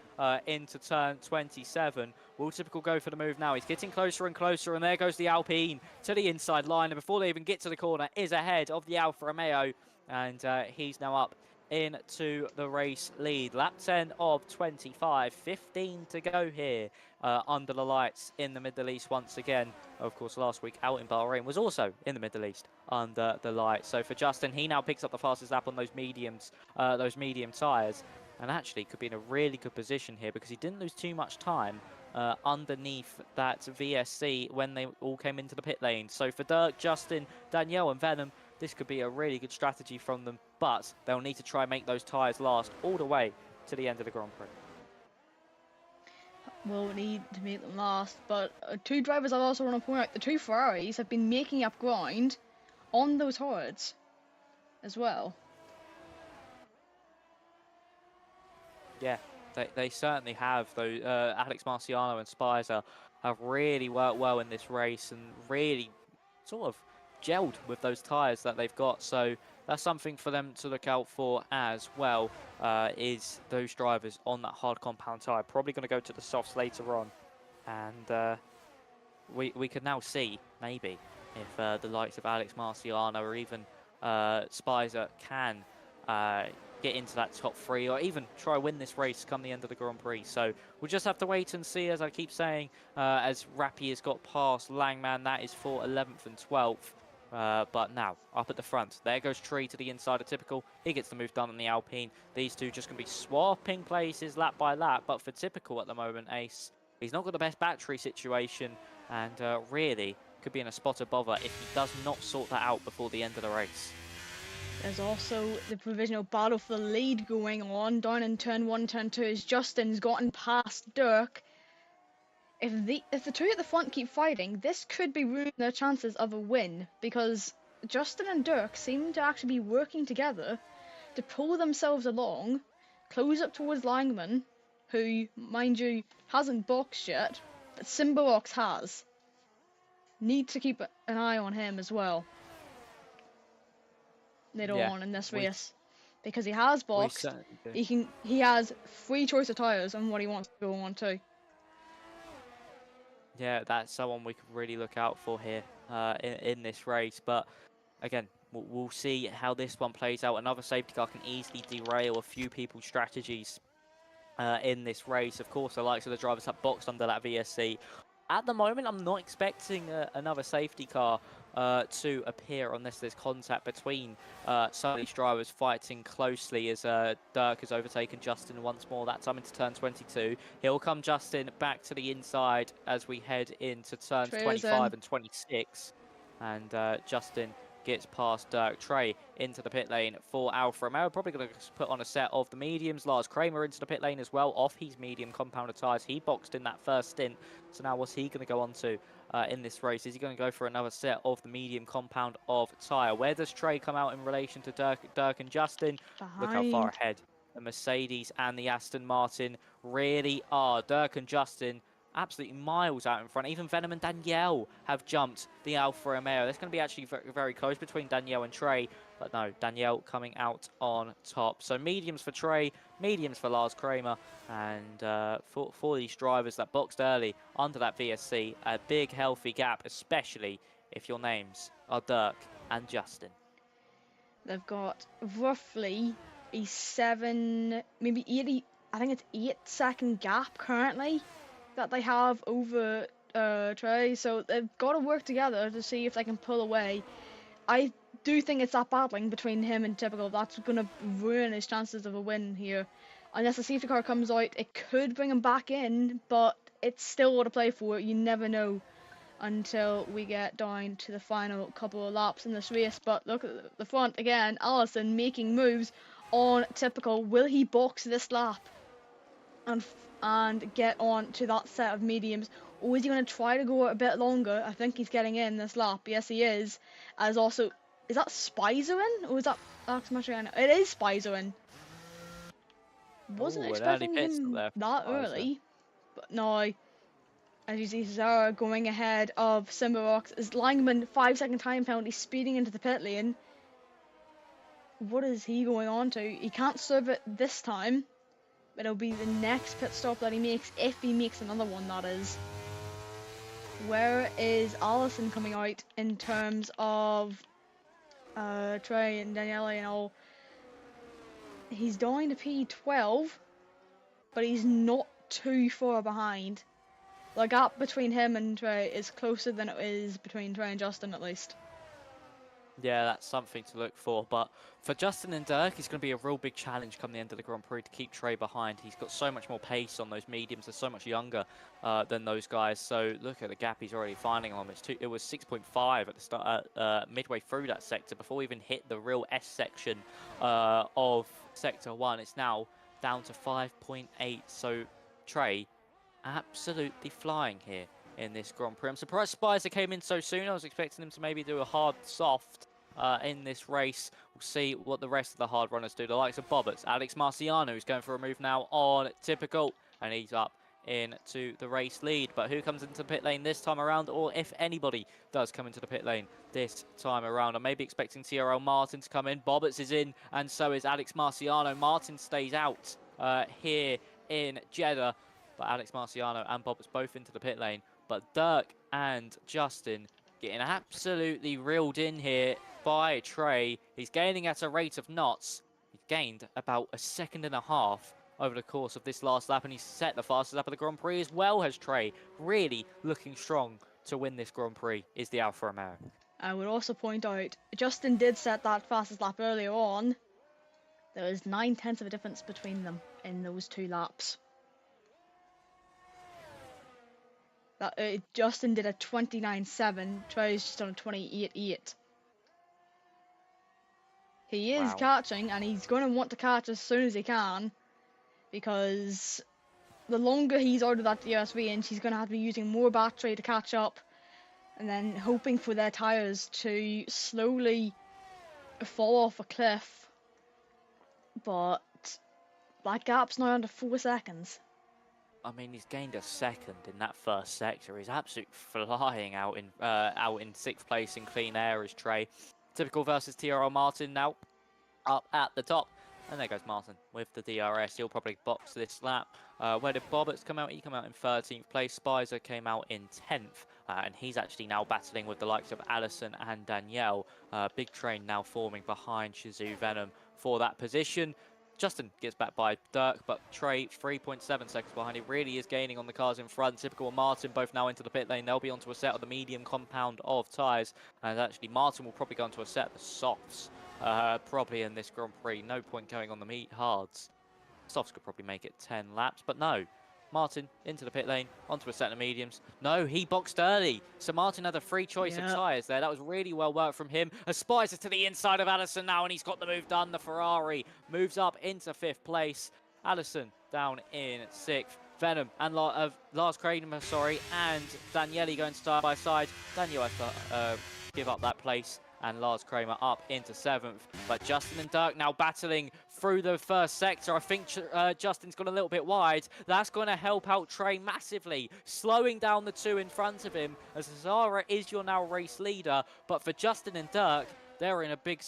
into turn 27. Will Typical go for the move now? He's getting closer and closer, and there goes the Alpine to the inside line. And before they even get to the corner, is ahead of the Alfa Romeo, and he's now up into the race lead. Lap 10 of 25, 15 to go here under the lights in the Middle East once again. Of course, last week out in Bahrain was also in the Middle East under the lights. So for Justin, he now picks up the fastest lap on those medium tyres, and actually could be in a really good position here because he didn't lose too much time underneath that VSC when they all came into the pit lane. So for Dirk, Justin, Danielle and Venom, this could be a really good strategy from them, but they'll need to try and make those tyres last all the way to the end of the Grand Prix. We'll need to make them last, but 2 drivers I also want to point out, the 2 Ferraris have been making up ground on those hards as well. Yeah, they certainly have. Though Alex Marciano and Spicer have really worked well in this race and really sort of gelled with those tyres that they've got. So that's something for them to look out for as well, is those drivers on that hard compound tyre. Probably going to go to the softs later on. And we can now see, maybe, if the likes of Alex Marciano or even Spicer can get into that top 3 or even try to win this race come the end of the Grand Prix. So we'll just have to wait and see, as I keep saying, as Rappy has got past Langman. That is for 11th and 12th. But now, up at the front, there goes Tree to the inside of Typical. He gets the move done on the Alpine. These two just going to be swapping places lap by lap. But for Typical at the moment, Ace, he's not got the best battery situation, and really could be in a spot of bother if he does not sort that out before the end of the race. There's also the provisional battle for the lead going on down in turn 1, turn 2 as Justin's gotten past Dirk. If the 2 at the front keep fighting, this could be ruining their chances of a win, because Justin and Dirk seem to actually be working together to pull themselves along, close up towards Langman, who, mind you, hasn't boxed yet, but Simbarox has. Need to keep an eye on him as well later Yeah, on in this we race, because he has we boxed. certainly do. He has free choice of tyres on what he wants to go on to. Yeah, that's someone we could really look out for here in this race. But again, we'll see how this one plays out. Another safety car can easily derail a few people's strategies in this race. Of course, the likes of the drivers that boxed under that VSC. At the moment, I'm not expecting another safety car to appear unless there's contact between some of these drivers fighting closely as Dirk has overtaken Justin once more, that time into turn 22. He'll come Justin back to the inside as we head into turns Trey is 25 in. and 26. And Justin gets past Dirk. Trey into the pit lane for Alfa Romeo. Probably going to put on a set of the mediums. Lars Kramer into the pit lane as well, off his medium compounder tyres. He boxed in that first stint. So now what's he going to go on to in this race? Is he going to go for another set of the medium compound of tyre? Where does Trey come out in relation to Dirk and Justin? Look how far Behind. ahead the Mercedes and the Aston Martin really are. Dirk and Justin absolutely miles out in front. Even Venom and Danielle have jumped the Alfa Romeo. That's going to be actually very, very close between Danielle and Trey. But no, Danielle coming out on top. So mediums for Trey, mediums for Lars Kramer. And for these drivers that boxed early under that VSC, a big healthy gap, especially if your names are Dirk and Justin. They've got roughly a 7, maybe 80, I think it's 8-second gap currently that they have over Trey. So they've got to work together to see if they can pull away. I do think it's that battling between him and Typical that's going to ruin his chances of a win here. Unless the safety car comes out, it could bring him back in, but it's still what to play for. You never know until we get down to the final couple of laps in this race. But look at the front again. Allison making moves on Typical. Will he box this lap and get on to that set of mediums? Or is he going to try to go a bit longer? I think he's getting in this lap. Yes, he is. As also, is that Spicer in? Or is that Alex Mastriano? It is Spicer in. Wasn't expecting him that early. But no, as you see, Cesaro going ahead of Simbarox as Langman, 5-second time penalty, speeding into the pit lane. What is he going on to? He can't serve it this time, but it'll be the next pit stop that he makes, if he makes another one, that is. Where is Allison coming out in terms of Trey and Daniele and all? He's down to P12, but he's not too far behind. The gap between him and Trey is closer than it is between Trey and Justin, at least. Yeah, that's something to look for. But for Justin and Dirk, it's going to be a real big challenge come the end of the Grand Prix to keep Trey behind. He's got so much more pace on those mediums. They're so much younger than those guys. So look at the gap he's already finding on. It was 6.5 at the start, midway through that sector before we even hit the real S section of Sector 1. It's now down to 5.8. So Trey absolutely flying here in this Grand Prix. I'm surprised Spicer came in so soon. I was expecting him to maybe do a hard soft in this race. We'll see what the rest of the hard runners do. The likes of Bobberts, Alex Marciano, who's going for a move now on Typical, and he's up into the race lead. But who comes into the pit lane this time around, or if anybody does come into the pit lane this time around? I'm maybe expecting TRL Martin to come in. Bobberts is in, and so is Alex Marciano. Martin stays out here in Jeddah, but Alex Marciano and Bobberts both into the pit lane. But Dirk and Justin getting absolutely reeled in here by Trey. He's gaining at a rate of knots. He's gained about 1.5 seconds over the course of this last lap, and he's set the fastest lap of the Grand Prix as well as Trey. Really looking strong to win this Grand Prix is the Alfa Romeo. I would also point out, Justin did set that fastest lap earlier on. There was 9/10 of a difference between them in those 2 laps. Justin did a 29.7, Trey's just on a 28.8. He is catching, and he's going to want to catch as soon as he can, because the longer he's out of that DRS range, he's going to have to be using more battery to catch up. and then hoping for their tyres to slowly fall off a cliff. But that gap's now under 4 seconds. I mean, he's gained a second in that first sector. He's absolutely flying out in 6th place in clean air as Trey. Typical versus TRL Martin now up at the top. And there goes Martin with the DRS. He'll probably box this lap. Where did Boberts come out? He came out in 13th place. Spicer came out in 10th. And he's actually now battling with the likes of Allison and Danielle. Big train now forming behind Shazoo Venom for that position. Justin gets back by Dirk, but Trey 3.7 seconds behind. He really is gaining on the cars in front. Typical Martin both now into the pit lane. They'll be onto a set of the medium compound of tyres. And actually Martin will probably go onto a set of the softs. Probably in this Grand Prix. No point going on the hards. Softs could probably make it 10 laps, but no. Martin into the pit lane, onto a set of mediums. No, he boxed early. So Martin had a free choice of tyres there. That was really well worked from him. Aspires to the inside of Allison now, and he's got the move done. The Ferrari moves up into 5th place. Allison down in 6th. Venom and Lars Kramer, and Daniele going side by side. Danielle has to give up that place, and Lars Kramer up into 7th. But Justin and Dirk now battling through the first sector. I think Justin's gone a little bit wide. That's going to help out Trey massively, slowing down the 2 in front of him, as Zara is your now race leader. But for Justin and Dirk, they're in a big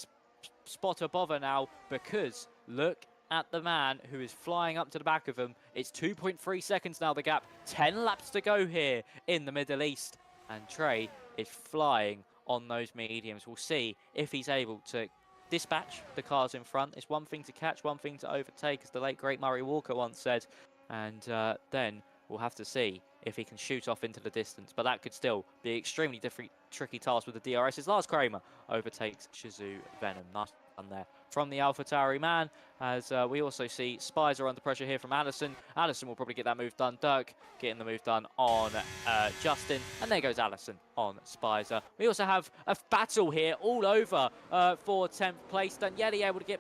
spot of bother now, because look at the man who is flying up to the back of them. It's 2.3 seconds now, the gap. 10 laps to go here in the Middle East. And Trey is flying on those mediums. We'll see if he's able to dispatch the cars in front. It's one thing to catch, one thing to overtake, as the late great Murray Walker once said. And then we'll have to see if he can shoot off into the distance. But that could still be an extremely tricky task with the DRS. As Lars Kramer overtakes Shazoo Venom. Nice done there from the AlphaTauri man, as we also see Spicer under pressure here from Allison. Allison will probably get that move done. Dirk getting the move done on Justin, and there goes Allison on Spicer. We also have a battle here all over for 10th place. Daniele able to get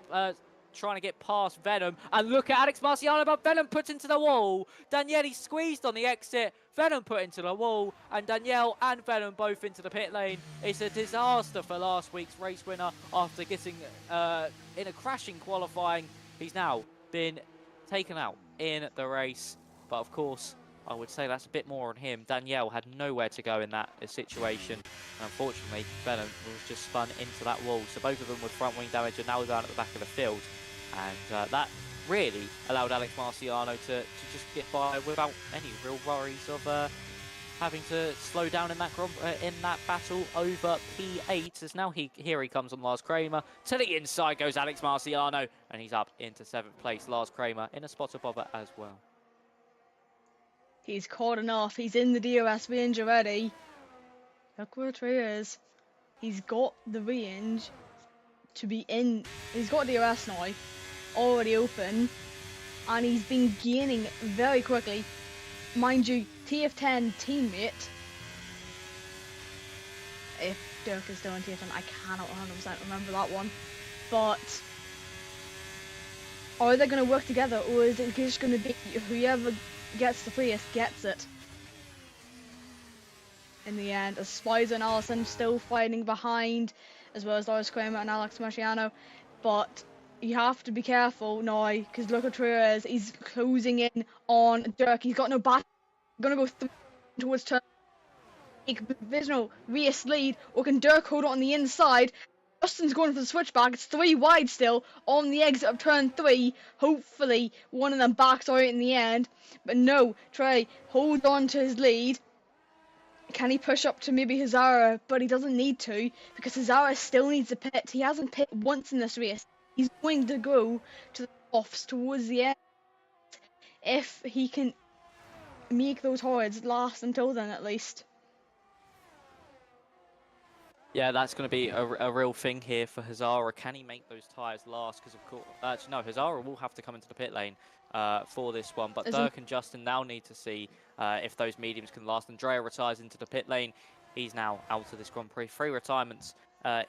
trying to get past Venom, and look at Alex Marciano, but Venom put into the wall. Daniele squeezed on the exit, Venom put into the wall, and Danielle and Venom both into the pit lane. It's a disaster for last week's race winner after getting in a crashing qualifying. He's now been taken out in the race, but of course I would say that's a bit more on him. Danielle had nowhere to go in that situation. Unfortunately, Venom was just spun into that wall, so both of them with front wing damage are now down at the back of the field. And that really allowed Alex Marciano to just get by without any real worries of having to slow down in that battle over P8. As now here he comes on Lars Kramer. To the inside goes Alex Marciano, and he's up into 7th place. Lars Kramer in a spot of bother as well. He's caught enough. He's in the DRS range already. Look where Trey is. He's got the range to be in. He's got DRS now, already open, and he's been gaining very quickly. Mind you, TF10 teammate. If Dirk is still in TF10, I cannot 100% remember that one. But are they going to work together, or is it just going to be whoever gets the freest gets it? In the end, as Spicer and Allison still fighting behind, as well as Lars Kramer and Alex Marciano. But you have to be careful now, because look at Trey is. He's closing in on Dirk. He's got no back. Gonna go towards turn. Take provisional race lead, or can Dirk hold it on the inside? Justin's going for the switchback. It's 3 wide still on the exit of turn 3. Hopefully one of them backs out in the end. But no, Trey holds on to his lead. Can he push up to maybe Hazara? But he doesn't need to, because Hazara still needs a pit. He hasn't pit once in this race. He's going to go to the offs towards the end. If he can make those hards last until then, at least. Yeah, that's going to be a real thing here for Hazara. Can he make those tyres last? Because of course, actually no, Hazara will have to come into the pit lane for this one. But Dirk and Justin now need to see if those mediums can last. Andrea retires into the pit lane. He's now out of this Grand Prix. 3 retirements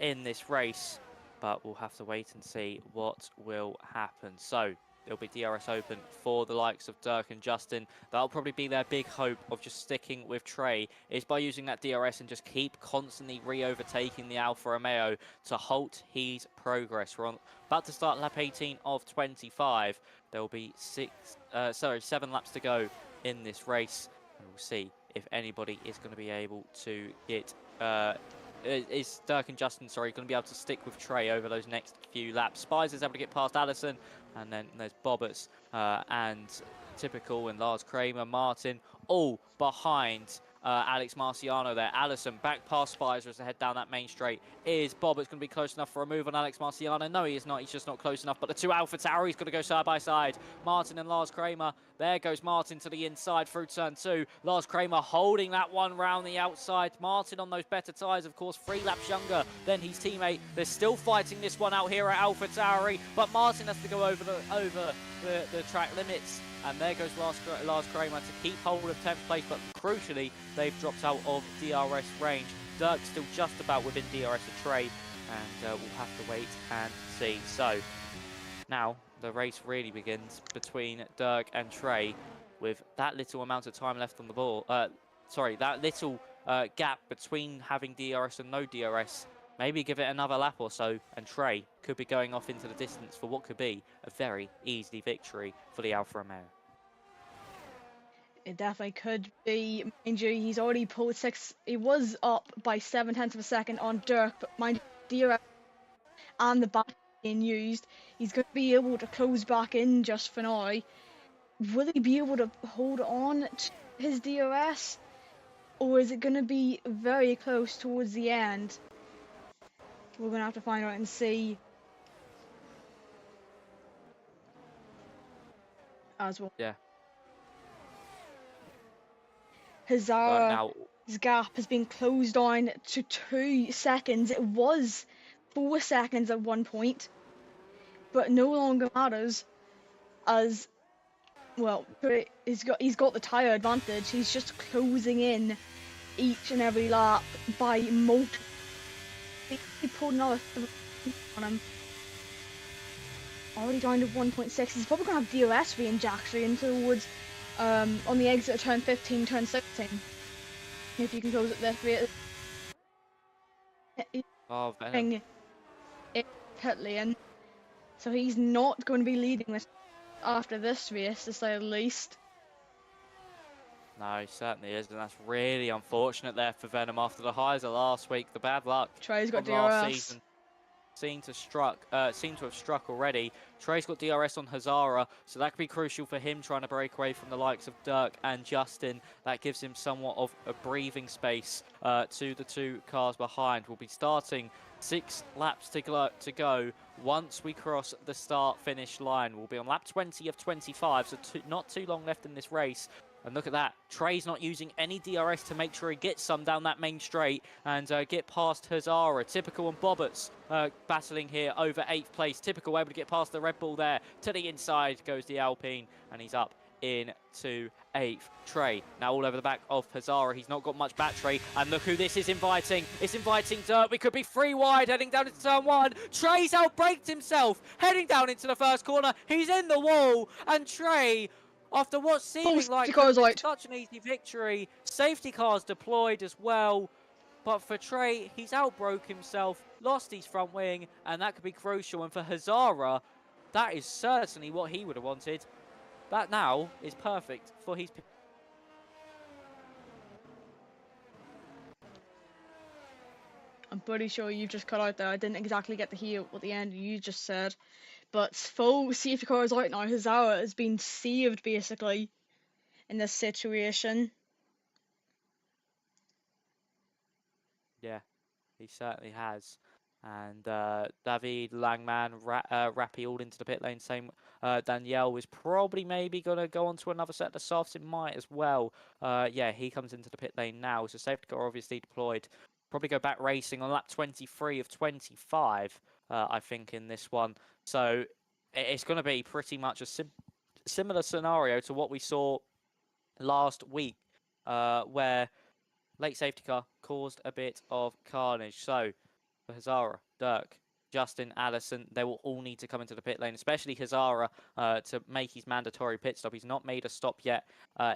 in this race, but we'll have to wait and see what will happen. So there'll be DRS open for the likes of Dirk and Justin. That'll probably be their big hope of just sticking with Trey, is by using that DRS and just keep constantly re-overtaking the Alfa Romeo to halt his progress. We're about to start lap 18 of 25. There will be 7 laps to go in this race, and we'll see if anybody is going to be able to get is Dirk and Justin, sorry, going to be able to stick with Trey over those next few laps. Spies is able to get past Allison, and then there's Bobbers and Typical and Lars Kramer, Martin, all behind Alex Marciano there. Allison back past Spicer as they head down that main straight. Is Bobbert's going to be close enough for a move on Alex Marciano? No, he is not. He's just not close enough. But the two Alpha Tauris going to go side by side. Martin and Lars Kramer. There goes Martin to the inside through turn 2. Lars Kramer holding that one round the outside. Martin on those better tyres, of course, 3 laps younger than his teammate. They're still fighting this one out here at Alpha Tauri, but Martin has to go over the track limits. And there goes Lars Kramer to keep hold of 10th place, but crucially, they've dropped out of DRS range. Dirk's still just about within DRS of Trey, and we'll have to wait and see. So, now the race really begins between Dirk and Trey, with that little amount of time left on the ball. That little gap between having DRS and no DRS. Maybe give it another lap or so, and Trey could be going off into the distance for what could be a very easy victory for the Alfa Romeo. It definitely could be. Mind you, he's already pulled 6. He was up by 7/10 of a second on Dirk, but mind you, DRS and the back being used, he's going to be able to close back in just for now. Will he be able to hold on to his DRS, or is it going to be very close towards the end? We're going to have to find out and see as well. Yeah. Hazara's gap has been closed down to 2 seconds. It was 4 seconds at one point, but no longer matters, as well. He's got the tyre advantage. He's just closing in each and every lap by multiple. He pulled another 3 on him. Already down to 1.6. He's probably going to have DRS range actually in towards on the exit of turn 15, turn 16. If you can close it this rate. Oh, Venom. Pit lane. So he's not going to be leading this after this race, to say the least. No, he certainly is, and that's really unfortunate there for Venom after the highs of last week. The bad luck Trey's got from last DRS. season seem to have struck already. Trey's got DRS on Hazara, so that could be crucial for him trying to break away from the likes of Dirk and Justin. That gives him somewhat of a breathing space to the 2 cars behind. We'll be starting 6 laps to go once we cross the start-finish line. We'll be on lap 20 of 25, so not too long left in this race. And look at that, Trey's not using any DRS to make sure he gets some down that main straight and get past Hazara. Typical and Bobberts battling here over 8th place. Typical able to get past the Red Bull there. To the inside goes the Alpine, and he's up into 8th. Trey now all over the back of Hazara. He's not got much battery, and look who this is inviting. It's inviting Dirt. We could be 3 wide heading down into turn 1. Trey's outbraked himself heading down into the first corner. He's in the wall, and Trey, after what seemed like such an easy victory, safety cars deployed as well. But for Trey, he's outbroke himself, lost his front wing, and that could be crucial. And for Hazara, that is certainly what he would have wanted. That now is perfect for his... I'm pretty sure you just cut out there. I didn't exactly get to hear what the end you just said. But full safety car is out now. Hazara has been saved, basically, in this situation. Yeah, he certainly has. And David, Langman, Rappy all into the pit lane. Same Danielle is probably maybe going to go on to another set of softs. It might as well. Yeah, he comes into the pit lane now. So safety car obviously deployed. Probably go back racing on lap 23 of 25, I think, in this one. So it's going to be pretty much a similar scenario to what we saw last week, where late safety car caused a bit of carnage. So for Hazara, Dirk, Justin, Allison, they will all need to come into the pit lane, especially Hazara, to make his mandatory pit stop. He's not made a stop yet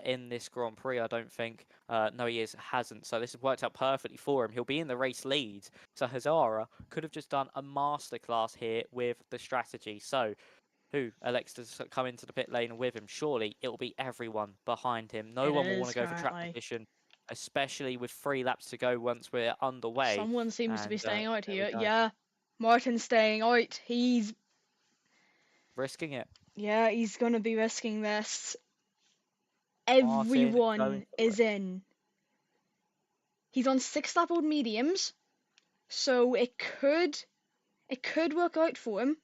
in this Grand Prix, I don't think. No, hasn't. So this has worked out perfectly for him. He'll be in the race lead. So Hazara could have just done a masterclass here with the strategy. So who elects to come into the pit lane with him? Surely it will be everyone behind him. No It one will want is to go for track currently. position, especially with 3 laps to go once we're underway. Someone seems to be And staying out there we here. go. Yeah, Martin's staying out. Risking it. Yeah, he's gonna be risking this. Martin going Everyone for the is win. in. He's on 6 lap old mediums, so it could work out for him.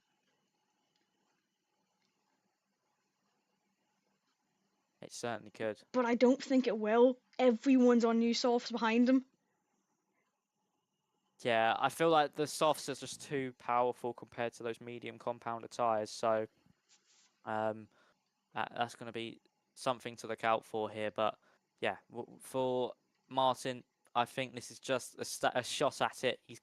It certainly could. But I don't think it will. Everyone's on new softs behind him. Yeah, I feel like the softs are just too powerful compared to those medium compounder tyres. So that's going to be something to look out for here. But yeah, for Martin, I think this is just a shot at it. He's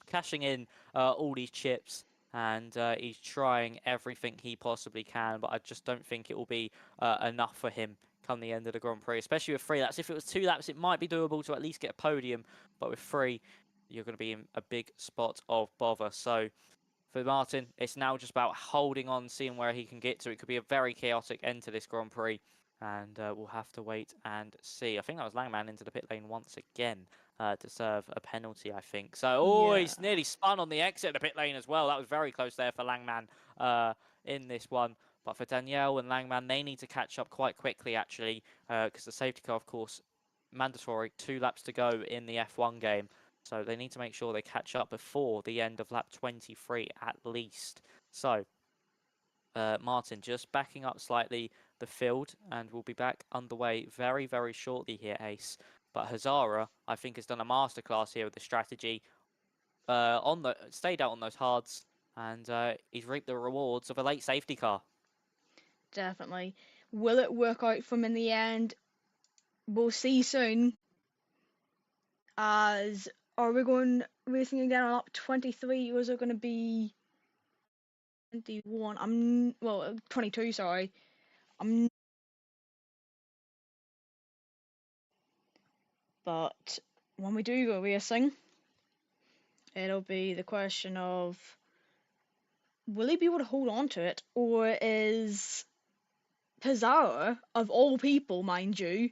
cashing in all these chips, and he's trying everything he possibly can. But I just don't think it will be enough for him come the end of the Grand Prix, especially with 3 laps. If it was 2 laps, it might be doable to at least get a podium. But with 3, you're going to be in a big spot of bother. So for Martin, it's now just about holding on, seeing where he can get to. It could be a very chaotic end to this Grand Prix, and we'll have to wait and see. I think that was Langman into the pit lane once again to serve a penalty, I think. So, Yeah. he's nearly spun on the exit of the pit lane as well. That was very close there for Langman in this one. But for Danielle and Langman, they need to catch up quite quickly, actually, because the safety car, of course, mandatory, 2 laps to go in the F1 game. So they need to make sure they catch up before the end of lap 23 at least. So Martin just backing up slightly the field, and we'll be back underway very, very shortly here, Ace. But Hazara, I think, has done a masterclass here with the strategy. Stayed out on those hards, and he's reaped the rewards of a late safety car. Definitely. Will it work out for him in the end? We'll see soon. As are we going racing again on lap 23, or is it going to be 21? 22. Sorry. But when we do go racing, it'll be the question of will he be able to hold on to it, or is Pizarro, of all people, mind you,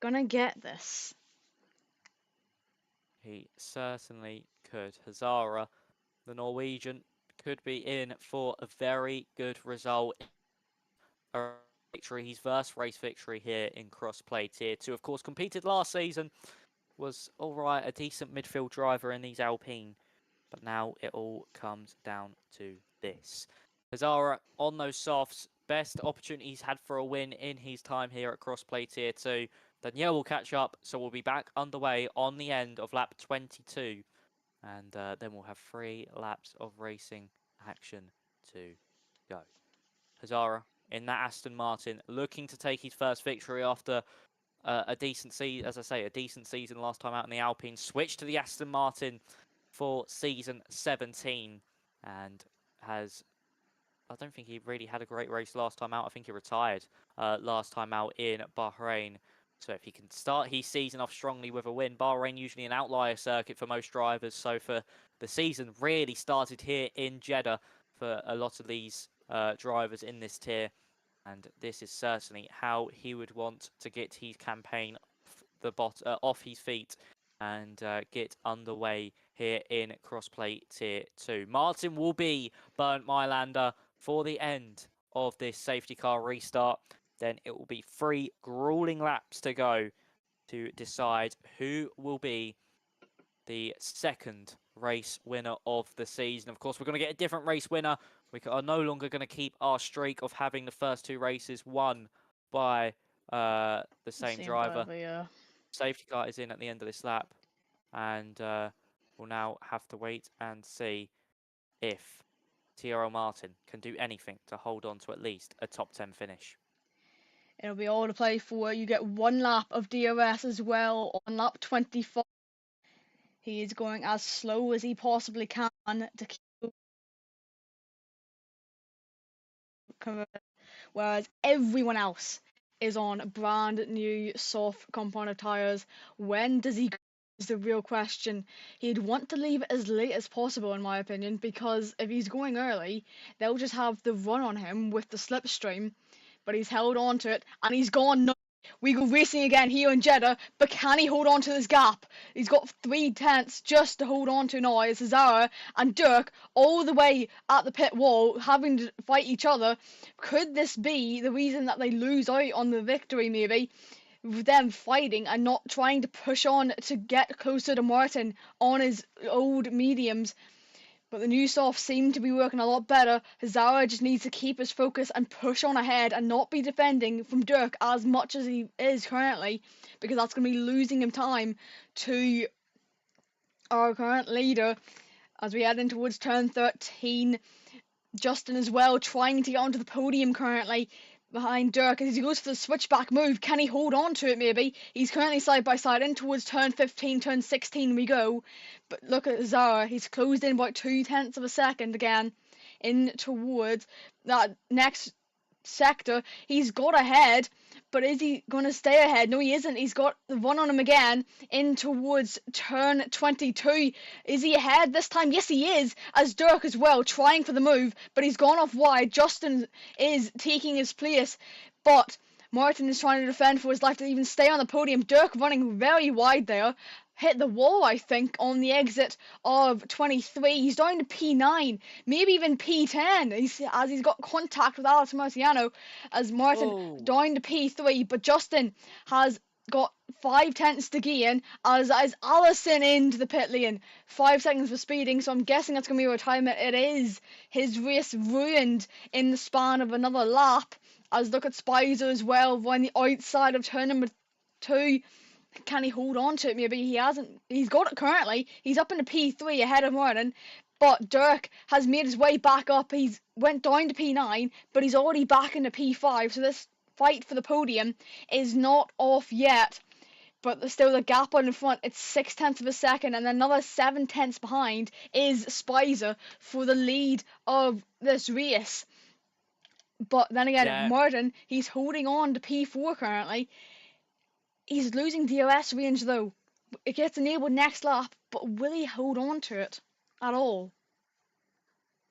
gonna get this? He certainly could. Hazara, the Norwegian, could be in for a very good result. Victory, his first race victory here in crossplay tier 2. Of course, competed last season, was alright, a decent midfield driver in these Alpine, but now it all comes down to this. Hazara on those softs, best opportunity he's had for a win in his time here at crossplay tier 2. Danielle will catch up, so we'll be back underway on the end of lap 22, and then we'll have 3 laps of racing action to go. Hazara in that Aston Martin, looking to take his first victory after a decent season, as I say, a decent season last time out in the Alpine. Switched to the Aston Martin for season 17 and has, I don't think he really had a great race last time out. I think he retired last time out in Bahrain. So if he can start his season off strongly with a win, Bahrain usually an outlier circuit for most drivers. So for the season really started here in Jeddah for a lot of these drivers in this tier. And this is certainly how he would want to get his campaign off his feet and get underway here in crossplay tier 2. Martin will be Bernd Mailander for the end of this safety car restart. Then it will be 3 grueling laps to go to decide who will be the second race winner of the season. Of course, we're going to get a different race winner. We are no longer going to keep our streak of having the first 2 races won by the same driver. Yeah. Safety car is in at the end of this lap, and we'll now have to wait and see if Tierra Martin can do anything to hold on to at least a top 10 finish. It'll be all to play for. You get 1 lap of DRS as well on lap 24. He is going as slow as he possibly can to keep whereas everyone else is on brand new soft compounded tyres. When does he go is the real question. He'd want to leave it as late as possible, in my opinion, because if he's going early, they'll just have the run on him with the slipstream, but he's held on to it and he's gone. We go racing again here in Jeddah, but can he hold on to this gap? He's got 3/10 just to hold on to now. It's Zara and Dirk all the way at the pit wall having to fight each other. Could this be the reason that they lose out on the victory, maybe? With them fighting and not trying to push on to get closer to Martin on his old mediums. But the new softs seem to be working a lot better. Hazara just needs to keep his focus and push on ahead and not be defending from Dirk as much as he is currently, because that's going to be losing him time to our current leader as we head in towards turn 13. Justin as well trying to get onto the podium currently behind Dirk as he goes for the switchback move. Can he hold on to it maybe? He's currently side by side in towards turn 15, turn 16 we go. But look at Zara, he's closed in about 0.2 of a second again in towards that next sector. He's got ahead, but is he going to stay ahead? No, he isn't. He's got the one on him again in towards turn 22. Is he ahead this time? Yes, he is, as Dirk as well, trying for the move, but he's gone off wide. Justin is taking his place, but Martin is trying to defend for his life to even stay on the podium. Dirk running very wide there. Hit the wall, I think, on the exit of 23. He's down to P9, maybe even P10, as he's got contact with Alex Marciano, as Martin down to P3. But Justin has got 0.5 to gain, as Allison into the pit lane. 5 seconds for speeding, so I'm guessing that's going to be a retirement. It is. His race ruined in the span of another lap. As look at Spicer as well, on the outside of turn number 2. Can he hold on to it? Maybe he hasn't. He's got it currently. He's up into P3 ahead of Martin, but Dirk has made his way back up. He's went down to P9, but he's already back into P5. So this fight for the podium is not off yet. But there's still the gap on the front. It's 0.6 of a second, and another 0.7 behind is Spicer for the lead of this race. But then again, Martin, he's holding on to P4 currently. He's losing DRS range though. It gets enabled next lap, but will he hold on to it at all?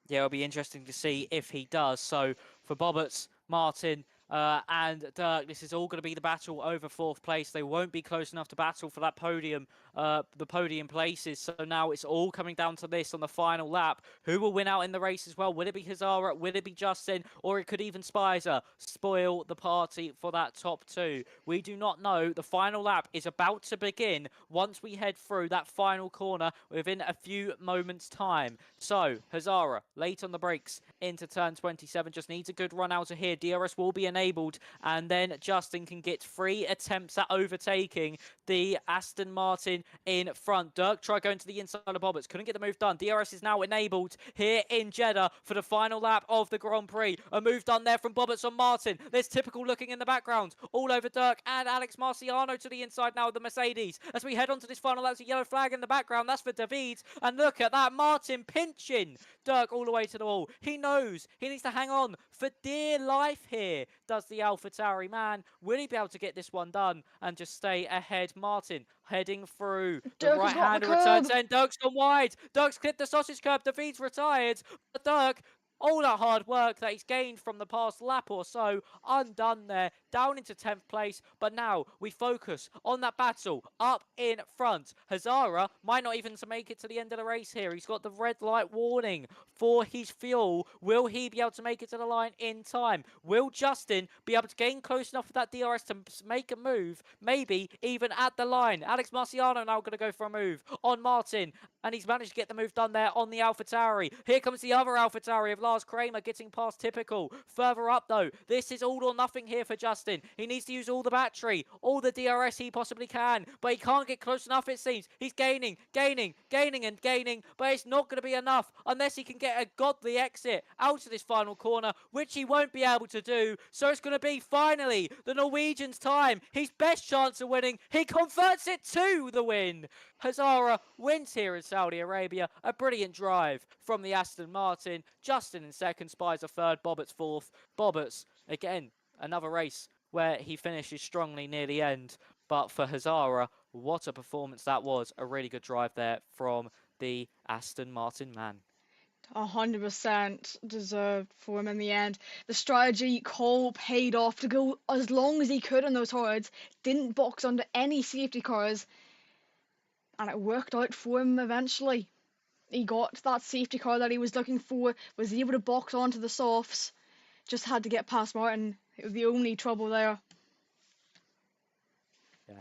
Yeah, it'll be interesting to see if he does. So for Bobberts, Martin, and Dirk, this is all going to be the battle over 4th place. They won't be close enough to battle for that podium, the podium places. So now it's all coming down to this on the final lap. Who will win out in the race as well? Will it be Hazara? Will it be Justin? Or it could even Spicer spoil the party for that top 2. We do not know. The final lap is about to begin once we head through that final corner within a few moments' time. So Hazara, late on the brakes into turn 27, just needs a good run out of here. DRS will be enabled, and then Justin can get 3 attempts at overtaking the Aston Martin in front. Dirk tried going to the inside of Bobberts, couldn't get the move done. DRS is now enabled here in Jeddah for the final lap of the Grand Prix. A move done there from Bobberts on Martin. There's typical looking in the background all over Dirk and Alex Marciano to the inside now of the Mercedes. As we head on to this final lap, there's a yellow flag in the background. That's for David. And look at that, Martin pinching Dirk all the way to the wall. He knows he needs to hang on for dear life here, does the AlphaTauri man. Will he be able to get this one done and just stay ahead? Martin heading through the right-hander return end. Dirk's gone wide. Dirk's clipped the sausage curb. David's retired. But Dirk, all that hard work that he's gained from the past lap or so, undone there, down into 10th place. But now we focus on that battle up in front. Hazara might not even make it to the end of the race here. He's got the red light warning for his fuel. Will he be able to make it to the line in time? Will Justin be able to gain close enough with that DRS to make a move? Maybe even at the line. Alex Marciano now going to go for a move on Martin, and he's managed to get the move done there on the AlphaTauri. Here comes the other AlphaTauri of Lars Kramer getting past Typical. Further up though, this is all or nothing here for Justin. He needs to use all the battery, all the DRS he possibly can, but he can't get close enough it seems. He's gaining, and gaining, but it's not going to be enough unless he can get a godly exit out of this final corner, which he won't be able to do. So it's going to be finally the Norwegian's time. His best chance of winning. He converts it to the win. Hazara wins here in Saudi Arabia. A brilliant drive from the Aston Martin. Justin in second, Spicer third, Bobbitt's fourth. Bobbitt's, again, another race where he finishes strongly near the end. But for Hazara, what a performance that was. A really good drive there from the Aston Martin man. 100% deserved for him in the end. The strategy Cole paid off to go as long as he could on those hards, didn't box under any safety cars, and it worked out for him eventually. He got that safety car that he was looking for, was able to box onto the softs, just had to get past Martin. It was the only trouble there. Yeah,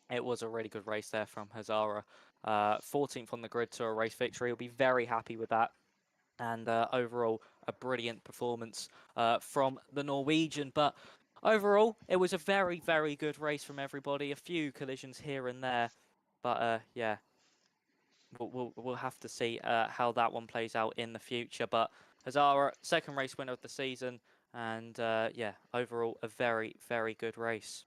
it was a really good race there from Hazara. 14th on the grid to a race victory. He'll be very happy with that. And overall, a brilliant performance from the Norwegian. But overall, it was a very, very good race from everybody. A few collisions here and there. But yeah, we'll have to see how that one plays out in the future. But Hazara, second race winner of the season. And yeah, overall, a very, very good race.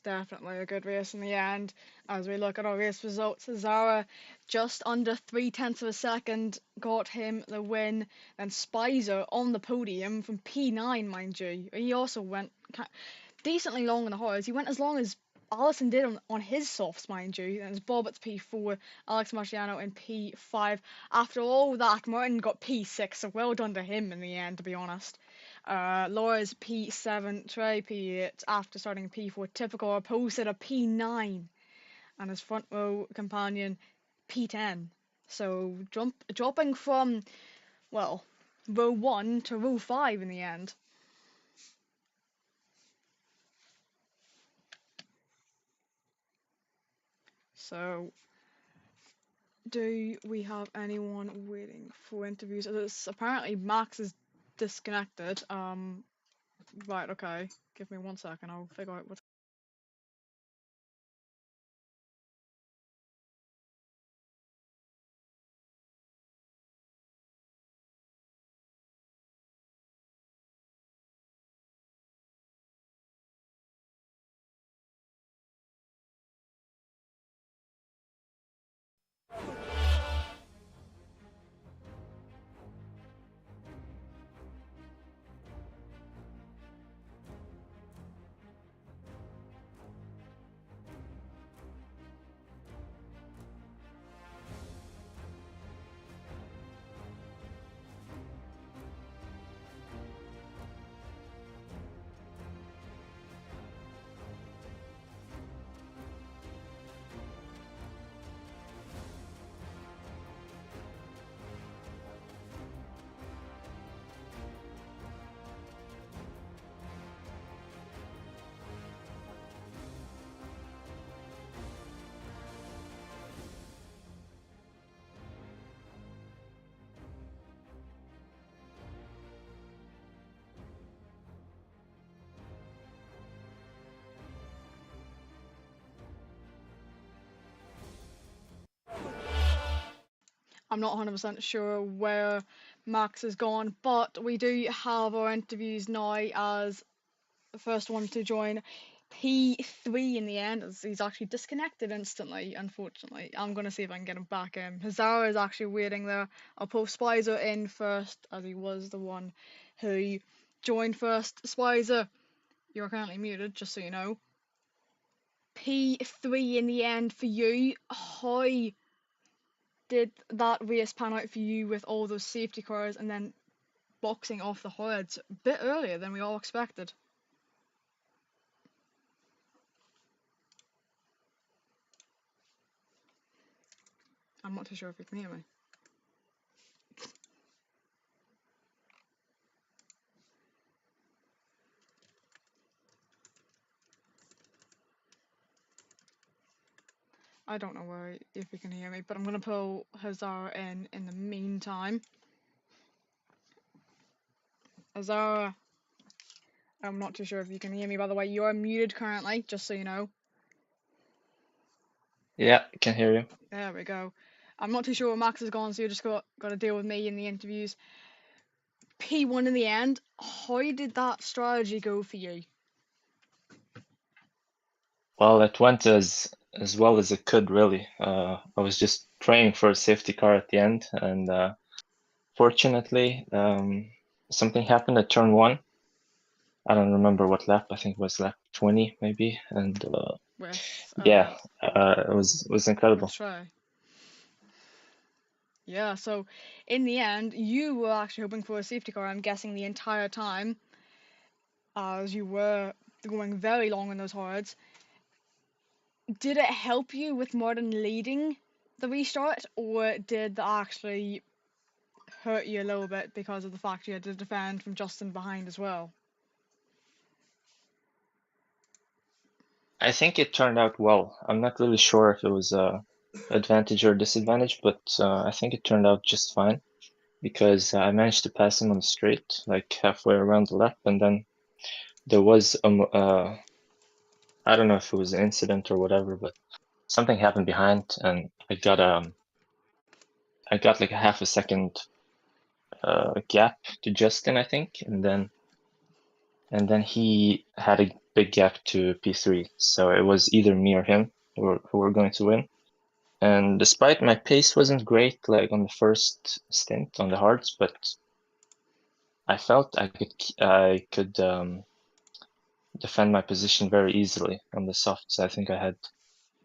Definitely a good race in the end. As we look at our race results, Zara just under 3/10 of a second got him the win. Then Spicer on the podium from P9, mind you. He also went decently long on the hards. He went as long as Allison did on his softs, mind you. And it's Bob at P4, Alex Marciano in P5. After all that, Martin got P6, so well done to him in the end, to be honest. Laura's P7, Trey P8 after starting P4. Typical posted a P9 and his front row companion P10. So dropping from, well, row 1 to row 5 in the end. So, do we have anyone waiting for interviews? Apparently Max is disconnected. Right, okay. Give me 1 second, I'll figure out what's... I'm not 100% sure where Max has gone, but we do have our interviews now as the first one to join P3 in the end, as he's actually disconnected instantly, unfortunately. I'm going to see if I can get him back in. Hazara is actually waiting there. I'll pull Spicer in first, as he was the one who joined first. Spicer, you're currently muted, just so you know. P3 in the end for you. How did that race pan out for you with all those safety cars and then boxing off the hards a bit earlier than we all expected? I'm not too sure if you can hear me. I don't know where if you can hear me, but I'm gonna pull Hazara in the meantime. Hazara, I'm not too sure if you can hear me, by the way. You're muted currently, just so you know. Yeah, I can hear you. There we go. I'm not too sure where Max has gone, so you just got to deal with me in the interviews. P1 in the end. How did that strategy go for you? Well, it went as as well as it could, really. I was just praying for a safety car at the end, and fortunately, something happened at turn one. I don't remember what lap. I think it was lap 20, maybe, and with yeah, it was incredible. Trey. Yeah, so in the end, you were actually hoping for a safety car, I'm guessing, the entire time, as you were going very long on those hards. Did it help you with Martin leading the restart, or did that actually hurt you a little bit because of the fact you had to defend from Justin behind as well? I think it turned out well. I'm not really sure if it was a advantage or disadvantage, but I think it turned out just fine because I managed to pass him on the straight, like halfway around the lap, and then there was I don't know if it was an incident or whatever, but something happened behind, and I got like a half a second gap to Justin, I think, and then he had a big gap to P3, so it was either me or him who were going to win. And despite my pace wasn't great, like on the first stint on the hards, but I felt I could defend my position very easily on the softs. I think I had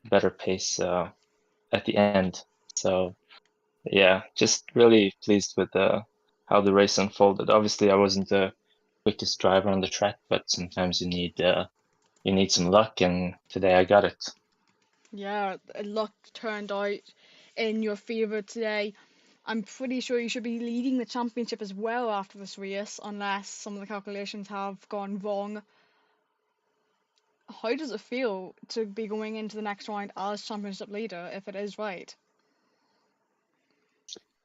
better pace at the end. So yeah, just really pleased with how the race unfolded. Obviously, I wasn't the quickest driver on the track, but sometimes you need some luck, and today I got it. Yeah, luck turned out in your favour today. I'm pretty sure you should be leading the championship as well after this race, unless some of the calculations have gone wrong. How does it feel to be going into the next round as championship leader, if it is right?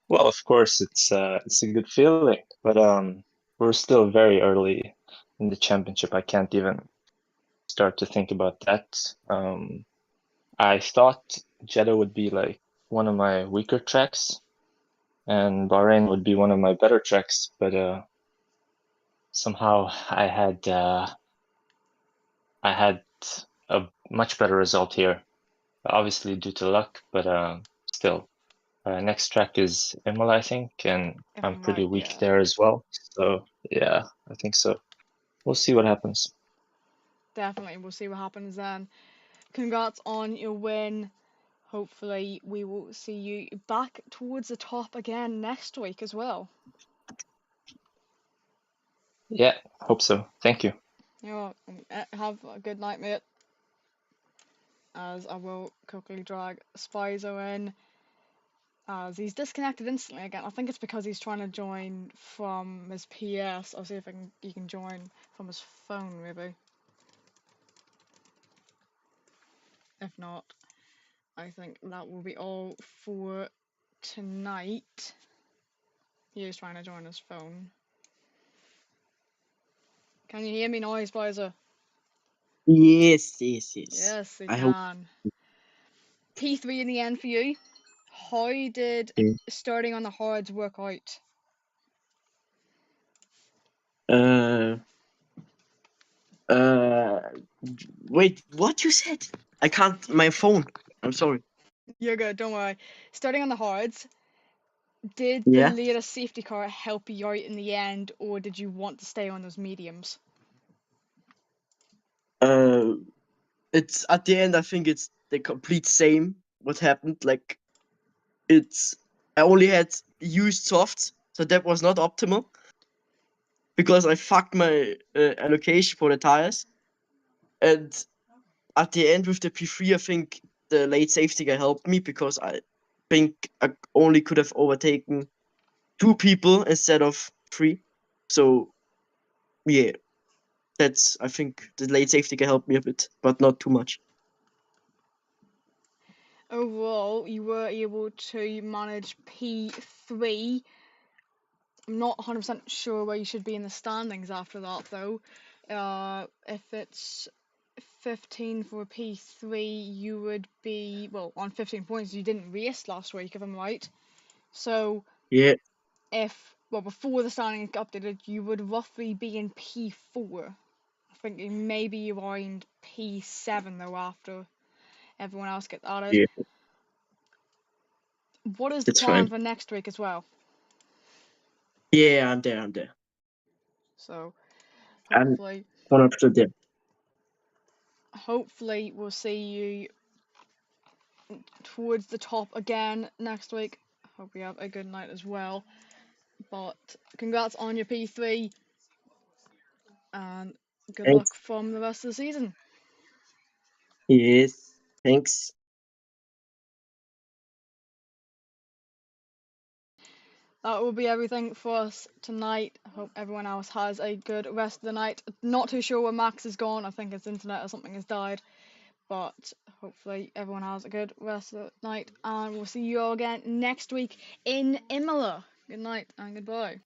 Well, of course, it's a good feeling, but we're still very early in the championship. I can't even start to think about that. I thought Jeddah would be like one of my weaker tracks, and Bahrain would be one of my better tracks, but somehow I had a much better result here, obviously due to luck, but still. Next track is Imola, I think, and If I'm I'm pretty right, weak yeah. there as well. So yeah, I think so. We'll see what happens. Definitely, we'll see what happens then. Congrats on your win. Hopefully, we will see you back towards the top again next week as well. Yeah, hope so. Thank you. You know, have a good night, mate. As I will quickly drag Spizo in, as he's disconnected instantly again. I think it's because he's trying to join from his PS. I'll see if he can join from his phone, maybe. If not, I think that will be all for tonight. He is trying to join his phone. Can you hear me now, Spizo? Yes. Yes, he I hope. can. P3 in the end for you. How did starting on the hards work out? Uh, uh, Wait, what you said? I can't. My phone. I'm sorry. You're good, don't worry. Starting on the hards, did the Yeah. latest safety car help you out in the end, or did you want to stay on those mediums? Uh, it's at the end. I think it's the complete same. What happened? Like it's. I only had used softs, so that was not optimal because I fucked my allocation for the tires. And at the end with the P3, I think the late safety guy helped me because I think I only could have overtaken 2 people instead of 3. So yeah, that's I think the late safety can help me a bit, but not too much. Overall, you were able to manage P3. I'm not 100% sure where you should be in the standings after that, though. If it's 15 for P3, you would be, well, on 15 points. You didn't race last week, if I'm right. So, Yeah. before the standings got updated, you would roughly be in P4. I think maybe around P7, though, after. everyone else get added. Yeah, What is the it's plan fine. for next week as well? Yeah, I'm there. I'm there. So I'm hopefully 100% there. hopefully we'll see you towards the top again next week. Hope you have a good night as well. But congrats on your P3 and good luck Thanks. from the rest of the season. Yes. Thanks. That will be everything for us tonight. Hope everyone else has a good rest of the night. Not too sure where Max is gone. I think his internet or something has died. But hopefully everyone has a good rest of the night. And we'll see you all again next week in Imola. Good night and goodbye.